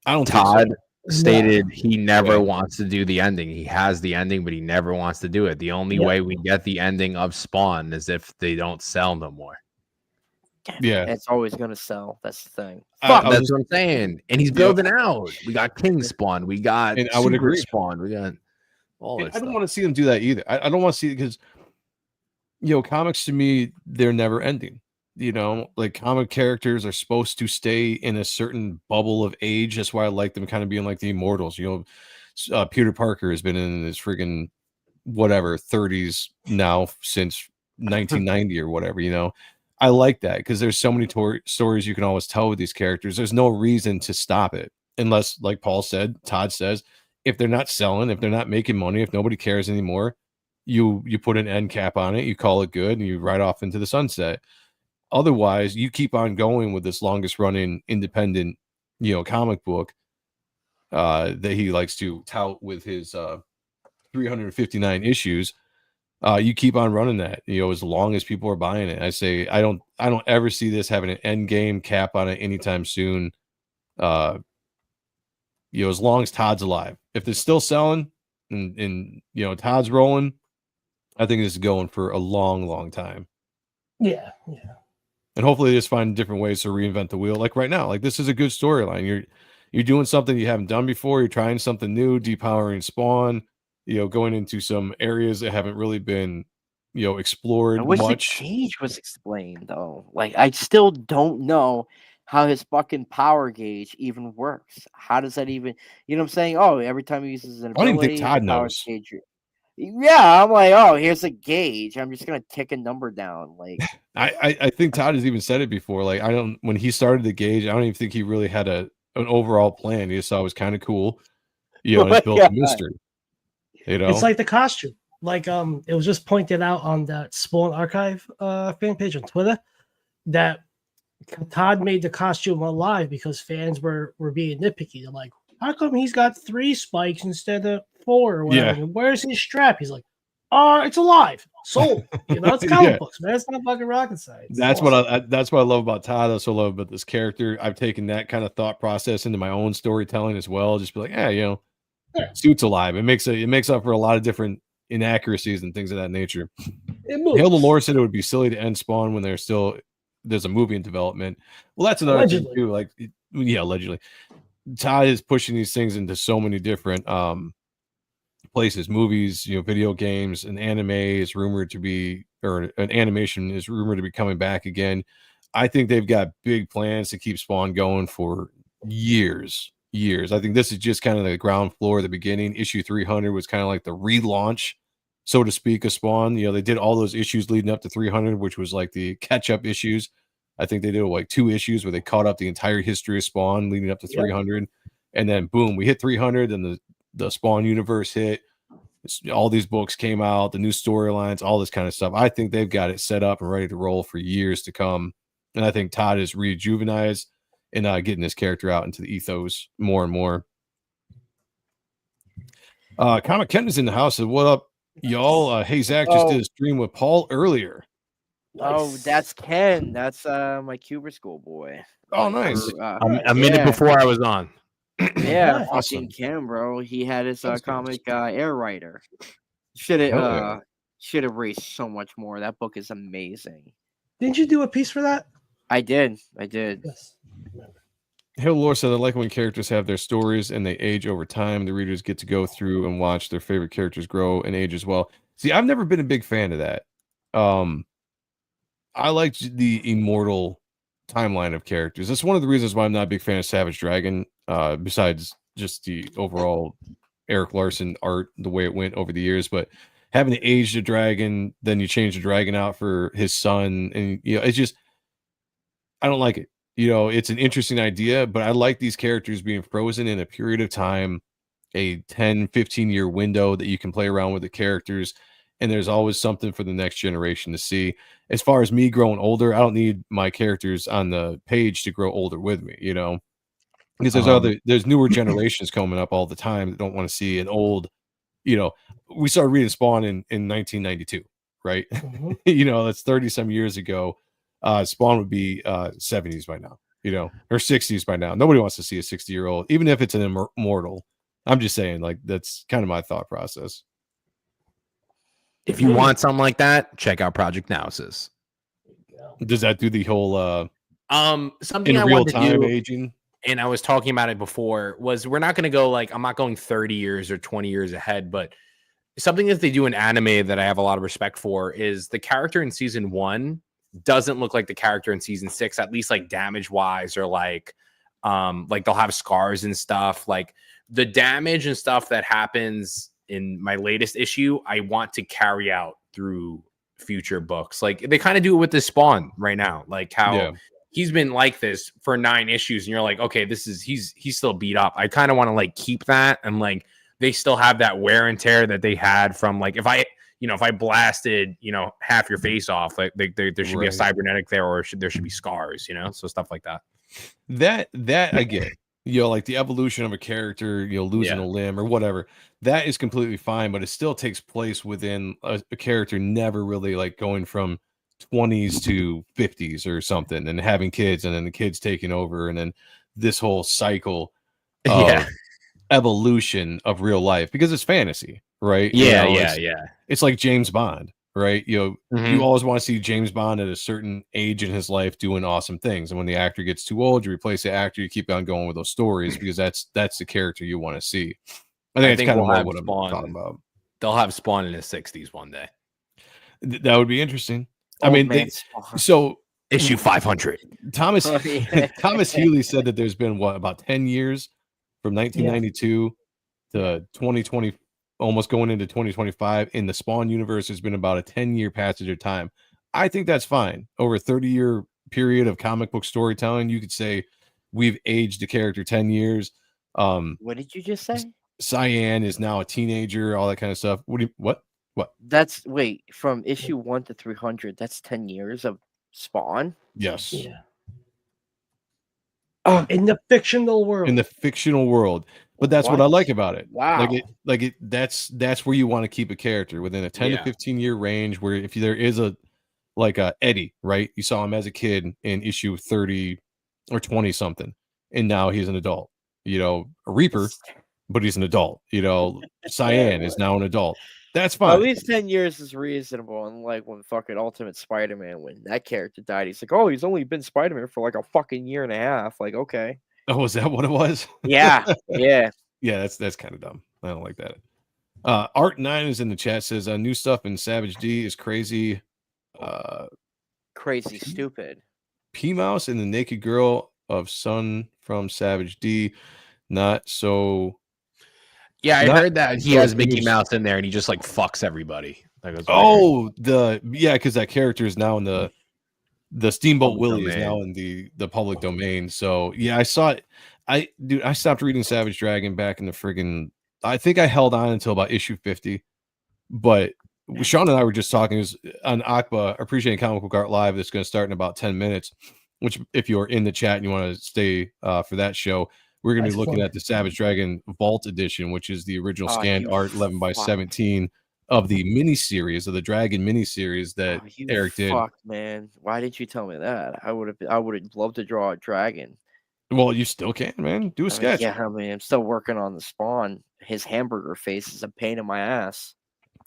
I don't Todd think so. stated he never wants to do the ending. He has the ending, but he never wants to do it. The only way we get the ending of Spawn is if they don't sell no more. Yeah, It's always going to sell. That's the thing. That's what I'm saying. And he's building out. We got King Spawn. We got and I would agree. Spawn. We got all that I don't stuff. want to see them do that either. I don't want to see it because, you know, comics to me, they're never ending. You know, like comic characters are supposed to stay in a certain bubble of age. That's why I like them kind of being like the Immortals. You know, Peter Parker has been in his friggin' whatever 30s now since 1990 or whatever, you know. I like that because there's so many stories you can always tell with these characters. There's no reason to stop it unless, like Paul said, Todd says, if they're not selling, if they're not making money, if nobody cares anymore, you put an end cap on it, you call it good, and you ride off into the sunset. Otherwise, you keep on going with this longest running independent, you know, comic book that he likes to tout with his 359 issues. You keep on running that, you know, as long as people are buying it. I say I don't ever see this having an end game cap on it anytime soon. You know, as long as Todd's alive. If they're still selling and you know Todd's rolling, I think this is going for a long, long time. Yeah. And hopefully they just find different ways to reinvent the wheel. Like right now, like this is a good storyline. You're doing something you haven't done before. You're trying something new, depowering Spawn. You know, going into some areas that haven't really been, you know, explored I wish much. the cage was explained though. Like I still don't know how his fucking power gauge even works. How does that even? You know what I'm saying? Oh, every time he uses an I don't ability, even think Todd the power knows. gauge. Yeah, I'm like, oh, here's a gauge. I'm just gonna tick a number down. Like I think Todd has even said it before. Like when he started the gauge, I don't even think he really had an overall plan. He just thought it was kind of cool. You know, and built a mystery. You know, It's like the costume. Like it was just pointed out on that Spawn Archive fan page on Twitter that Todd made the costume alive because fans were being nitpicky. They're like, how come he's got 3 spikes instead of 4 or whatever? Yeah. Where's his strap? He's like, it's alive. Sold. You know, it's comic books, man. It's not fucking rocket science. That's what I love about Todd. That's what I love about this character. I've taken that kind of thought process into my own storytelling as well. Just be like, you know, suit's alive. It makes up for a lot of different inaccuracies and things of that nature. Hail the Lord said it would be silly to end Spawn when there's a movie in development. Well, that's another thing too. Like, yeah, allegedly, Todd is pushing these things into so many different places, movies, you know, video games, an anime is rumored to be, or an animation is rumored to be coming back again. I think they've got big plans to keep Spawn going for years. I think this is just kind of the ground floor, the beginning. Issue 300 was kind of like the relaunch, so to speak, of Spawn. You know, they did all those issues leading up to 300, which was like the catch-up issues. I think they did like 2 issues where they caught up the entire history of Spawn leading up to 300. And then boom, we hit 300, and the Spawn universe hit. All these books came out, the new storylines, all this kind of stuff. I think they've got it set up and ready to roll for years to come. And I think Todd is rejuvenized and getting his character out into the ethos more and more. Comic Ken is in the house. Said, what up, y'all? Hey, Zach just did a stream with Paul earlier. Oh, that's Ken. That's my Cuba school boy. Oh, nice. A minute before I was on. Yeah, Awesome. fucking Ken, bro. He had his comic air writer. Should have raced so much more. That book is amazing. Didn't you do a piece for that? I did. Yes. Hill Lore said, I like when characters have their stories and they age over time. The readers get to go through and watch their favorite characters grow and age as well. See, I've never been a big fan of that. I liked the immortal timeline of characters. That's one of the reasons why I'm not a big fan of Savage Dragon, besides just the overall Eric Larson art, the way it went over the years. But having to age the dragon, then you change the dragon out for his son, and it's just, I don't like it. It's an interesting idea, but I like these characters being frozen in a period of time, a 10, 15-year window that you can play around with the characters, and there's always something for the next generation to see. As far as me growing older, I don't need my characters on the page to grow older with me, because there's newer generations coming up all the time that don't want to see an old, we started reading Spawn in 1992, right? Mm-hmm. That's 30 some years ago. Spawn would be 70s by now, or 60s by now. Nobody wants to see a 60-year-old, even if it's an immortal. I'm just saying, like, that's kind of my thought process. If you want something like that, check out Project Naosis. Does that do the whole something in I real wanted to time do, aging? and I was talking about it before, was we're not going to go like, I'm not going 30 years or 20 years ahead, but something that they do in anime that I have a lot of respect for is the character in season 1 doesn't look like the character in season 6, at least like damage wise, or like they'll have scars and stuff. Like the damage and stuff that happens in my latest issue, I want to carry out through future books. Like they kind of do it with this Spawn right now, like how he's been like this for 9 issues, and you're like, okay, he's still beat up. I kind of want to like keep that, and like they still have that wear and tear that they had from like if I blasted, half your face off, like there should be a cybernetic there, or there should be scars, so stuff like that. That I get, like the evolution of a character, losing a limb or whatever, that is completely fine, but it still takes place within a character never really like going from 20s to 50s or something and having kids, and then the kids taking over, and then this whole cycle of evolution of real life, because it's fantasy, right? It's like James Bond, right? You always want to see James Bond at a certain age in his life doing awesome things, and when the actor gets too old, you replace the actor. You keep on going with those stories because that's the character you want to see. I think it's kind of what I'm talking about. They'll have Spawn in his 60s one day. That would be interesting. I mean, so issue 500. Thomas Healy said that there's been about 10 years from 1992 to 2020, almost going into 2025. In the Spawn universe, there's been about a 10-year passage of time. I think that's fine. Over a 30-year period of comic book storytelling, you could say we've aged the character 10 years. What did you just say? Cyan is now a teenager, all that kind of stuff. What? That's from issue 1 to 300. That's 10 years of Spawn. Yes. Yeah. In the fictional world. But that's what I like about it. Wow. That's where you want to keep a character within a 10 to 15 year range, where if there is a Eddie, right? You saw him as a kid in issue 30 or 20 something, and now he's an adult. A Reaper, but he's an adult. Cyan is now an adult. That's fine. At least 10 years is reasonable. And like when fucking Ultimate Spider-Man, when that character died, he's like, oh, he's only been Spider-Man for like a fucking year and a half. Like, okay. Oh, is that what it was? Yeah. Yeah, that's kind of dumb. I don't like that. Art9 is in the chat, says new stuff in Savage D is crazy. Crazy stupid. P-Mouse and the Naked Girl of Sun from Savage D. Not so. Yeah, I heard that he has Mickey Mouse in there and he just like fucks everybody. Because that character is now in the Steamboat Willie is now in the public domain. So yeah, I saw it. I stopped reading Savage Dragon back in the friggin'. I think I held on until about issue 50, but Sean and I were just talking on Akba Appreciating Comic Book Art Live. That's going to start in about 10 minutes. Which, if you're in the chat and you want to stay for that show, we're going to be looking at the Savage Dragon Vault Edition, which is the original scanned art 11 by 17 of the miniseries of the Dragon miniseries that Eric did. Man, why didn't you tell me that? I would have loved to draw a dragon. Well, you still can, man. Do a sketch. I'm still working on the Spawn. His hamburger face is a pain in my ass.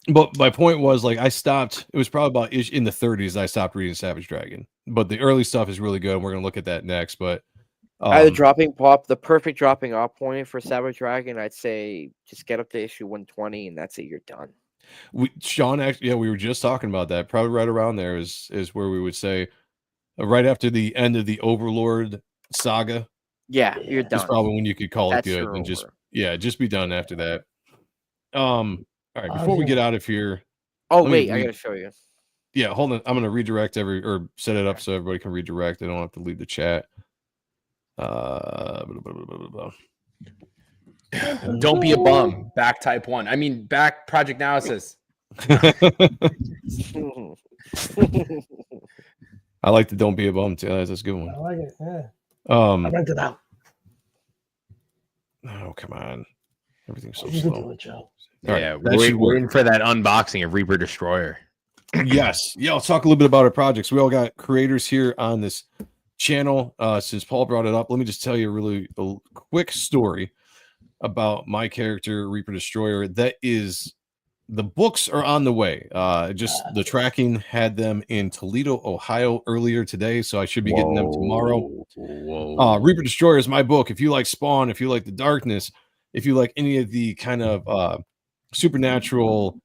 But my point was, like, I stopped. It was probably about in the 30s I stopped reading Savage Dragon. But the early stuff is really good. And we're going to look at that next. But the perfect dropping off point for Savage Dragon, I'd say just get up to issue 120 and that's it. You're done. Sean, actually, we were just talking about that. Probably right around there is where we would say right after the end of the Overlord saga. Yeah, you're done. That's probably when you could call it good and just be done after that. All right, before we get out of here. Oh wait, I gotta show you. Yeah, hold on. I'm gonna redirect or set it up so everybody can redirect. I don't have to leave the chat. Don't be a bum. Back type 1. I mean, back Project Naosis. I like the don't be a bum too. That's a good one. I like it. Yeah. I rent it out. Oh, come on. Everything's so You slow. can do it, Joe. Yeah, we're in for that unboxing of Reaper Destroyer. Yes. Yeah, let's talk a little bit about our projects. We all got creators here on this channel. Since Paul brought it up, let me just tell you a quick story about my character, Reaper Destroyer. That is, the books are on the way. Just the tracking had them in Toledo, Ohio earlier today, so I should be getting them tomorrow. Reaper Destroyer is my book. If you like Spawn, if you like the darkness, if you like any of the kind of supernatural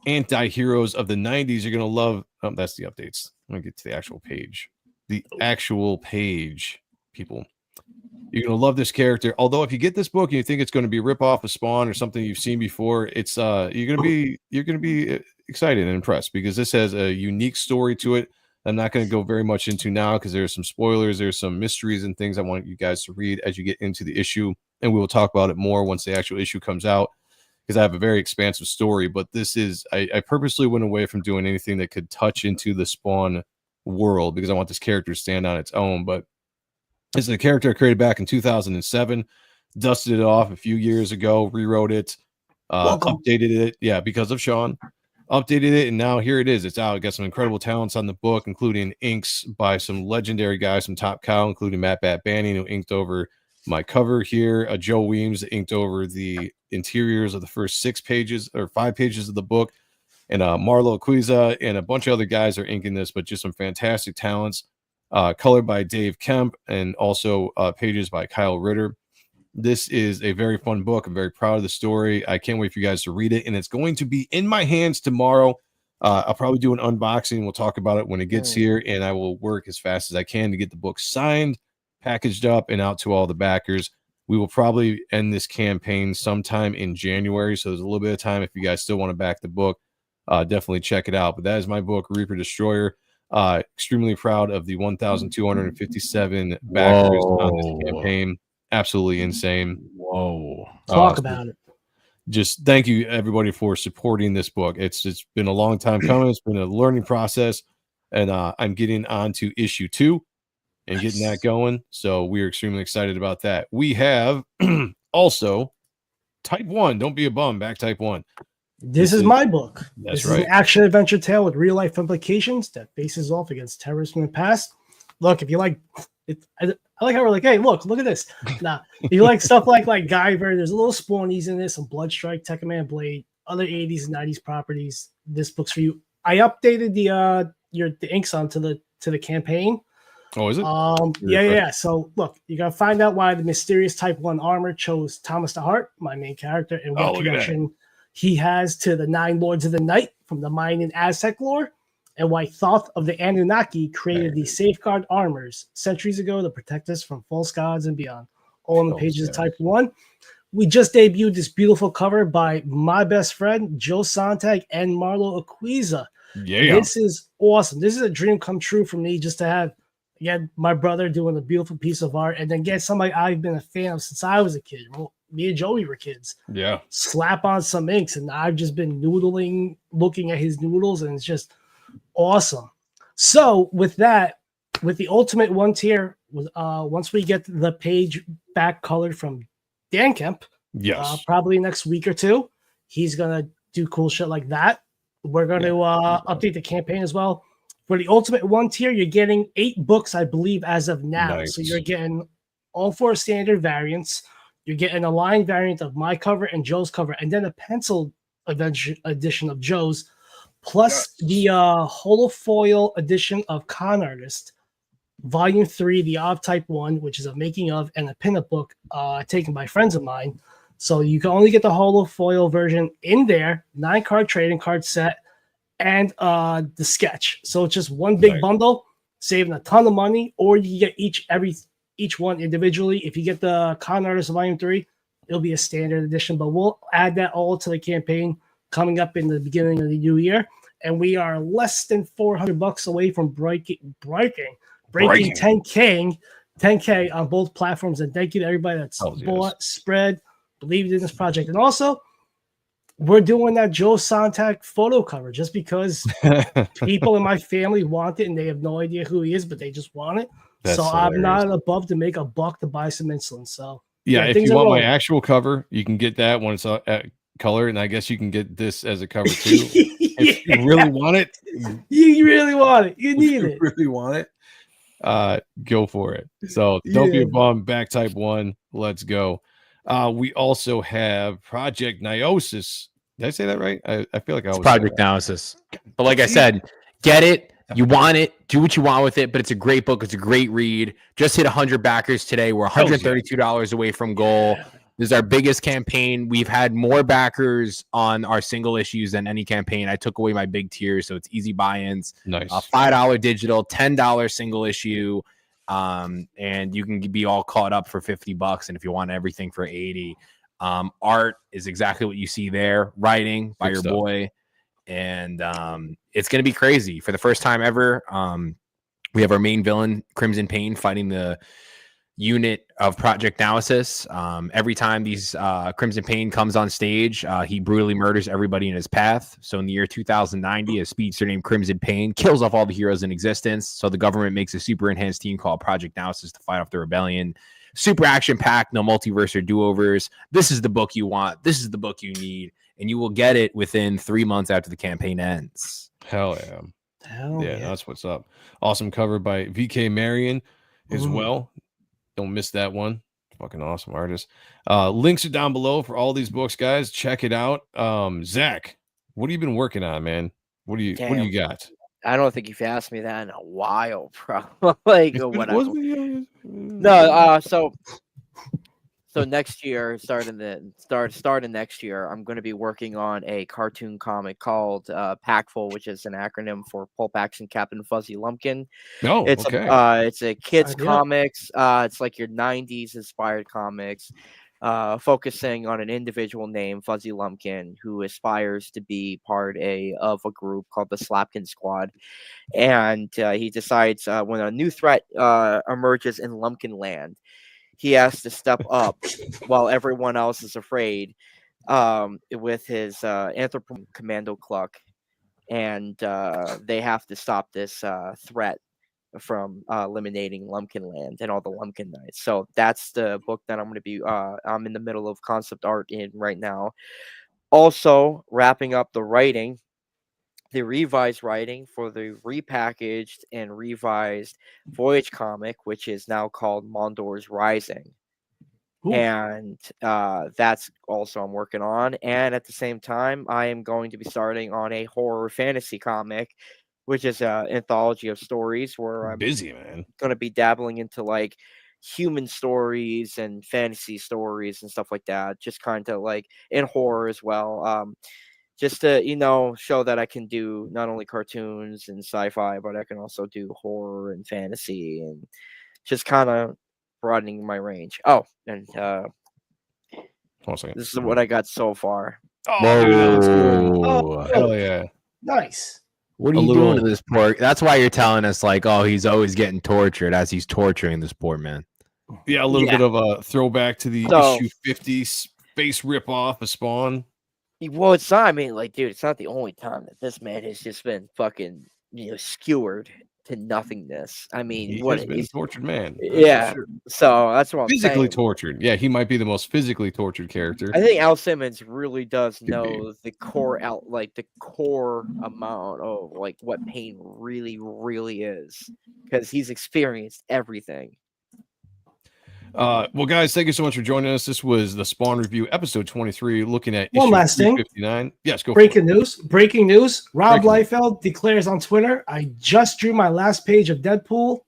anti-heroes of the 90s, you're going to love. That's the updates. I'm going to get to the actual page. The actual page, people. You're going to love this character. Although if you get this book and you think it's going to be a rip-off of Spawn or something you've seen before, it's you're going to be excited and impressed because this has a unique story to it. I'm not going to go very much into now because there's some spoilers, there's some mysteries and things I want you guys to read as you get into the issue, and we will talk about it more once the actual issue comes out because I have a very expansive story. But this is I purposely went away from doing anything that could touch into the Spawn world because I want this character to stand on its own. But this is a character I created back in 2007, dusted it off a few years ago, rewrote it, updated it, because of Sean. Updated it, and now here it is. It's out. It got some incredible talents on the book, including inks by some legendary guys from Top Cow, including Matt Bat Banning, who inked over my cover here. Joe Weems inked over the interiors of the first 5 pages of the book. And Marlo Aquiza and a bunch of other guys are inking this, but just some fantastic talents. Colored by Dave Kemp, and also pages by Kyle Ritter. This is a very fun book. I'm very proud of the story. I can't wait for you guys to read it, and it's going to be in my hands tomorrow. I'll probably do an unboxing. We'll talk about it when it gets here, and I will work as fast as I can to get the book signed, packaged up, and out to all the backers. We will probably end this campaign sometime in January, so there's a little bit of time if you guys still want to back the book. Definitely check it out. But that is my book, Reaper Destroyer. Extremely proud of the 1,257 backers on this campaign. Absolutely insane. Talk about it. Just thank you everybody for supporting this book. It's been a long time coming. It's been a learning process, and I'm getting on to issue 2 and getting that going. So we are extremely excited about that. We have also Type 1. Don't be a bum. Back Type 1. This is my book. That's this right. is an action adventure tale with real life implications that faces off against terrorists from the past. Look, if you like it, I like how we're like, hey, look at this. Nah, if you like stuff like Guyver, there's a little Spawnies in this, some Bloodstrike, Tekken Man Blade, other 80s and 90s properties. This book's for you. I updated the inks onto the campaign. Oh, is it? Yeah. So look, you're gonna find out why the mysterious Type 1 armor chose Thomas the Heart, my main character, and what connection he has to the 9 Lords of the Night from the Mayan and Aztec lore, and why Thoth of the Anunnaki created the safeguard armors centuries ago to protect us from false gods and beyond. All in the pages of Type 1. We just debuted this beautiful cover by my best friend, Joe Sonntag and Marlo Aquiza. Yeah. This is awesome. This is a dream come true for me just to have Again, my brother doing a beautiful piece of art, and then get somebody I've been a fan of since I was a kid. Well, me and Joey were kids. Yeah. Slap on some inks, and I've just been noodling, looking at his noodles, and it's just awesome. So with that, with the Ultimate One tier, once we get the page back colored from Dan Kemp, Yes. probably next week or two, he's gonna do cool shit like that. We're going to update the campaign as well. For the Ultimate One tier, you're getting 8 books, I believe, as of now. Nice. So you're getting all 4 standard variants. You're getting a line variant of my cover and Joe's cover, and then a pencil edition of Joe's, plus the holofoil edition of Con Artist, Volume 3, the Of Type 1, which is a making of, and a pinup book taken by friends of mine. So you can only get the holofoil version in there, 9-card trading card set, and the sketch. So it's just one big bundle, saving a ton of money. Or you can get each one individually. If you get the Con Artist Volume 3, it'll be a standard edition. But we'll add that all to the campaign coming up in the beginning of the new year. And we are less than $400 away from breaking 10K on both platforms. And thank you to everybody that's bought, spread, believed in this project. And also, we're doing that Joe Sonntag photo cover just because people in my family want it and they have no idea who he is, but they just want it. So I'm not above to make $1 to buy some insulin. So yeah, if you want my actual cover, you can get that when it's at color, and I guess you can get this as a cover too. If you really want it, you really want it. You need it. Really want it. Go for it. So don't be a bum. Back type 1. Let's go. We also have Project Naosis. Did I say that right? I feel like I was Project Naosis. But like I said, get it. You want it. Do what you want with it. But it's a great book. It's a great read. Just hit 100 backers today. We're $132 away from goal. This is our biggest campaign. We've had more backers on our single issues than any campaign. I took away my big tier, so it's easy buy-ins. Nice. $5 digital, $10 single issue. And you can be all caught up for $50. And if you want everything for $80, art is exactly what you see there. Writing by your boy. And it's going to be crazy. For the first time ever, we have our main villain, Crimson Pain, fighting the unit of Project Naosis. Every time these Crimson Pain comes on stage, he brutally murders everybody in his path. So in the year 2090, a speedster named Crimson Pain kills off all the heroes in existence. So the government makes a super enhanced team called Project Naosis to fight off the rebellion. Super action-packed, no multiverse or do-overs. This is the book you want. This is the book you need. And you will get it within 3 months after the campaign ends. Hell yeah. Yeah, that's what's up. Awesome cover by VK Marion as well. Don't miss that one. Fucking awesome artist. Links are down below for all these books, guys. Check it out. Zach, what have you been working on, man? What do you got? I don't think you've asked me that in a while, bro. Like whatever. So next year, starting next year, I'm going to be working on a cartoon comic called Packful, which is an acronym for Pulp Action Captain Fuzzy Lumpkin. Oh, it's a kids comics. It's like your 90s inspired comics, focusing on an individual named Fuzzy Lumpkin who aspires to be part of a group called the Slapkin Squad. And he decides when a new threat emerges in Lumpkin Land, he has to step up while everyone else is afraid with his Anthropomorphic Commando Cluck. And they have to stop this threat from eliminating Lumpkin Land and all the Lumpkin Knights. So that's the book that I'm going to be I'm in the middle of concept art in right now. Also wrapping up the revised writing for the repackaged and revised Voyage comic, which is now called Mondor's Rising. Ooh. And that's also I'm working on. And at the same time, I am going to be starting on a horror fantasy comic, which is an anthology of stories where I'm going to be dabbling into like human stories and fantasy stories and stuff like that. Just kind of like in horror as well. Just to, show that I can do not only cartoons and sci-fi, but I can also do horror and fantasy and just kind of broadening my range. Oh, and this is what I got so far. Oh, dude, that's good. Oh, hell yeah. Nice. What are you doing to this poor? That's why you're telling us like, oh, he's always getting tortured as he's torturing this poor man. Yeah, a little bit of a throwback to the issue 50 space ripoff of Spawn. Well, it's not. I mean, like, dude, it's not the only time that this man has just been fucking, skewered to nothingness. I mean, He what has been a tortured man. Yeah. So that's what I'm physically saying. tortured. Yeah, he might be the most physically tortured character. I think Al Simmons really does know the core the core amount of like what pain really, really is, because he's experienced everything. Well, guys, thank you so much for joining us. This was the Spawn Review, episode 23, looking at one issue last thing. 59. Yes, go. Breaking news. Rob Liefeld declares on Twitter, "I just drew my last page of Deadpool.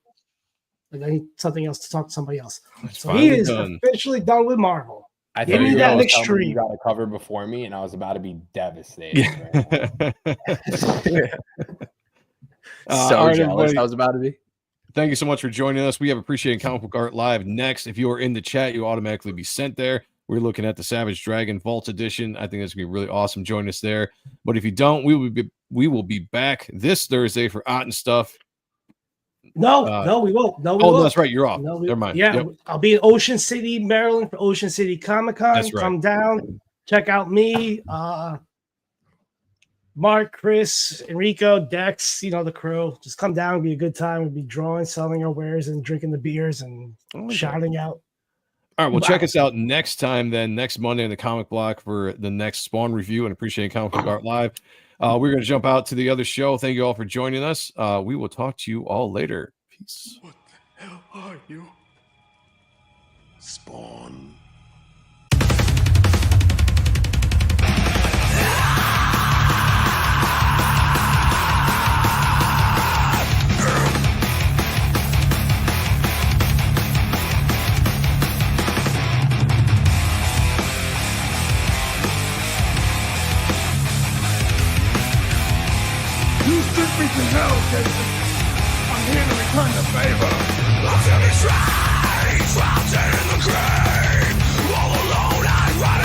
Like, I need something else to talk to somebody else." So he is officially done with Marvel. I Give me that extreme. You got a cover before me, and I was about to be devastated. Right so jealous I was about to be. Thank you so much for joining us. We have Appreciating Comic Book Art Live next. If you are in the chat, you automatically be sent there. We're looking at the Savage Dragon Vault Edition. I think that's gonna be really awesome. Join us there. But if you don't, we will be back this Thursday for Ott and Stuff. No, we won't. No, we won't. That's right. You're off. No, Never mind. Yeah, yep. I'll be in Ocean City, Maryland for Ocean City Comic-Con. That's right. Come down, check out me, Mark, Chris, Enrico, Dex, the crew. Just come down. It'll be a good time. We'll be drawing, selling our wares, and drinking the beers and shouting out. All right, well, check us out next time, then next Monday in the Comic Block for the next Spawn Review and Appreciating Comic Book Art Live. We're going to jump out to the other show. Thank you all for joining us. We will talk to you all later. Peace. What the hell are you? Spawn. You sent me to hell, Jason. I'm here to return the favor. I'm feeling strange, trapped in the grave. All alone, I run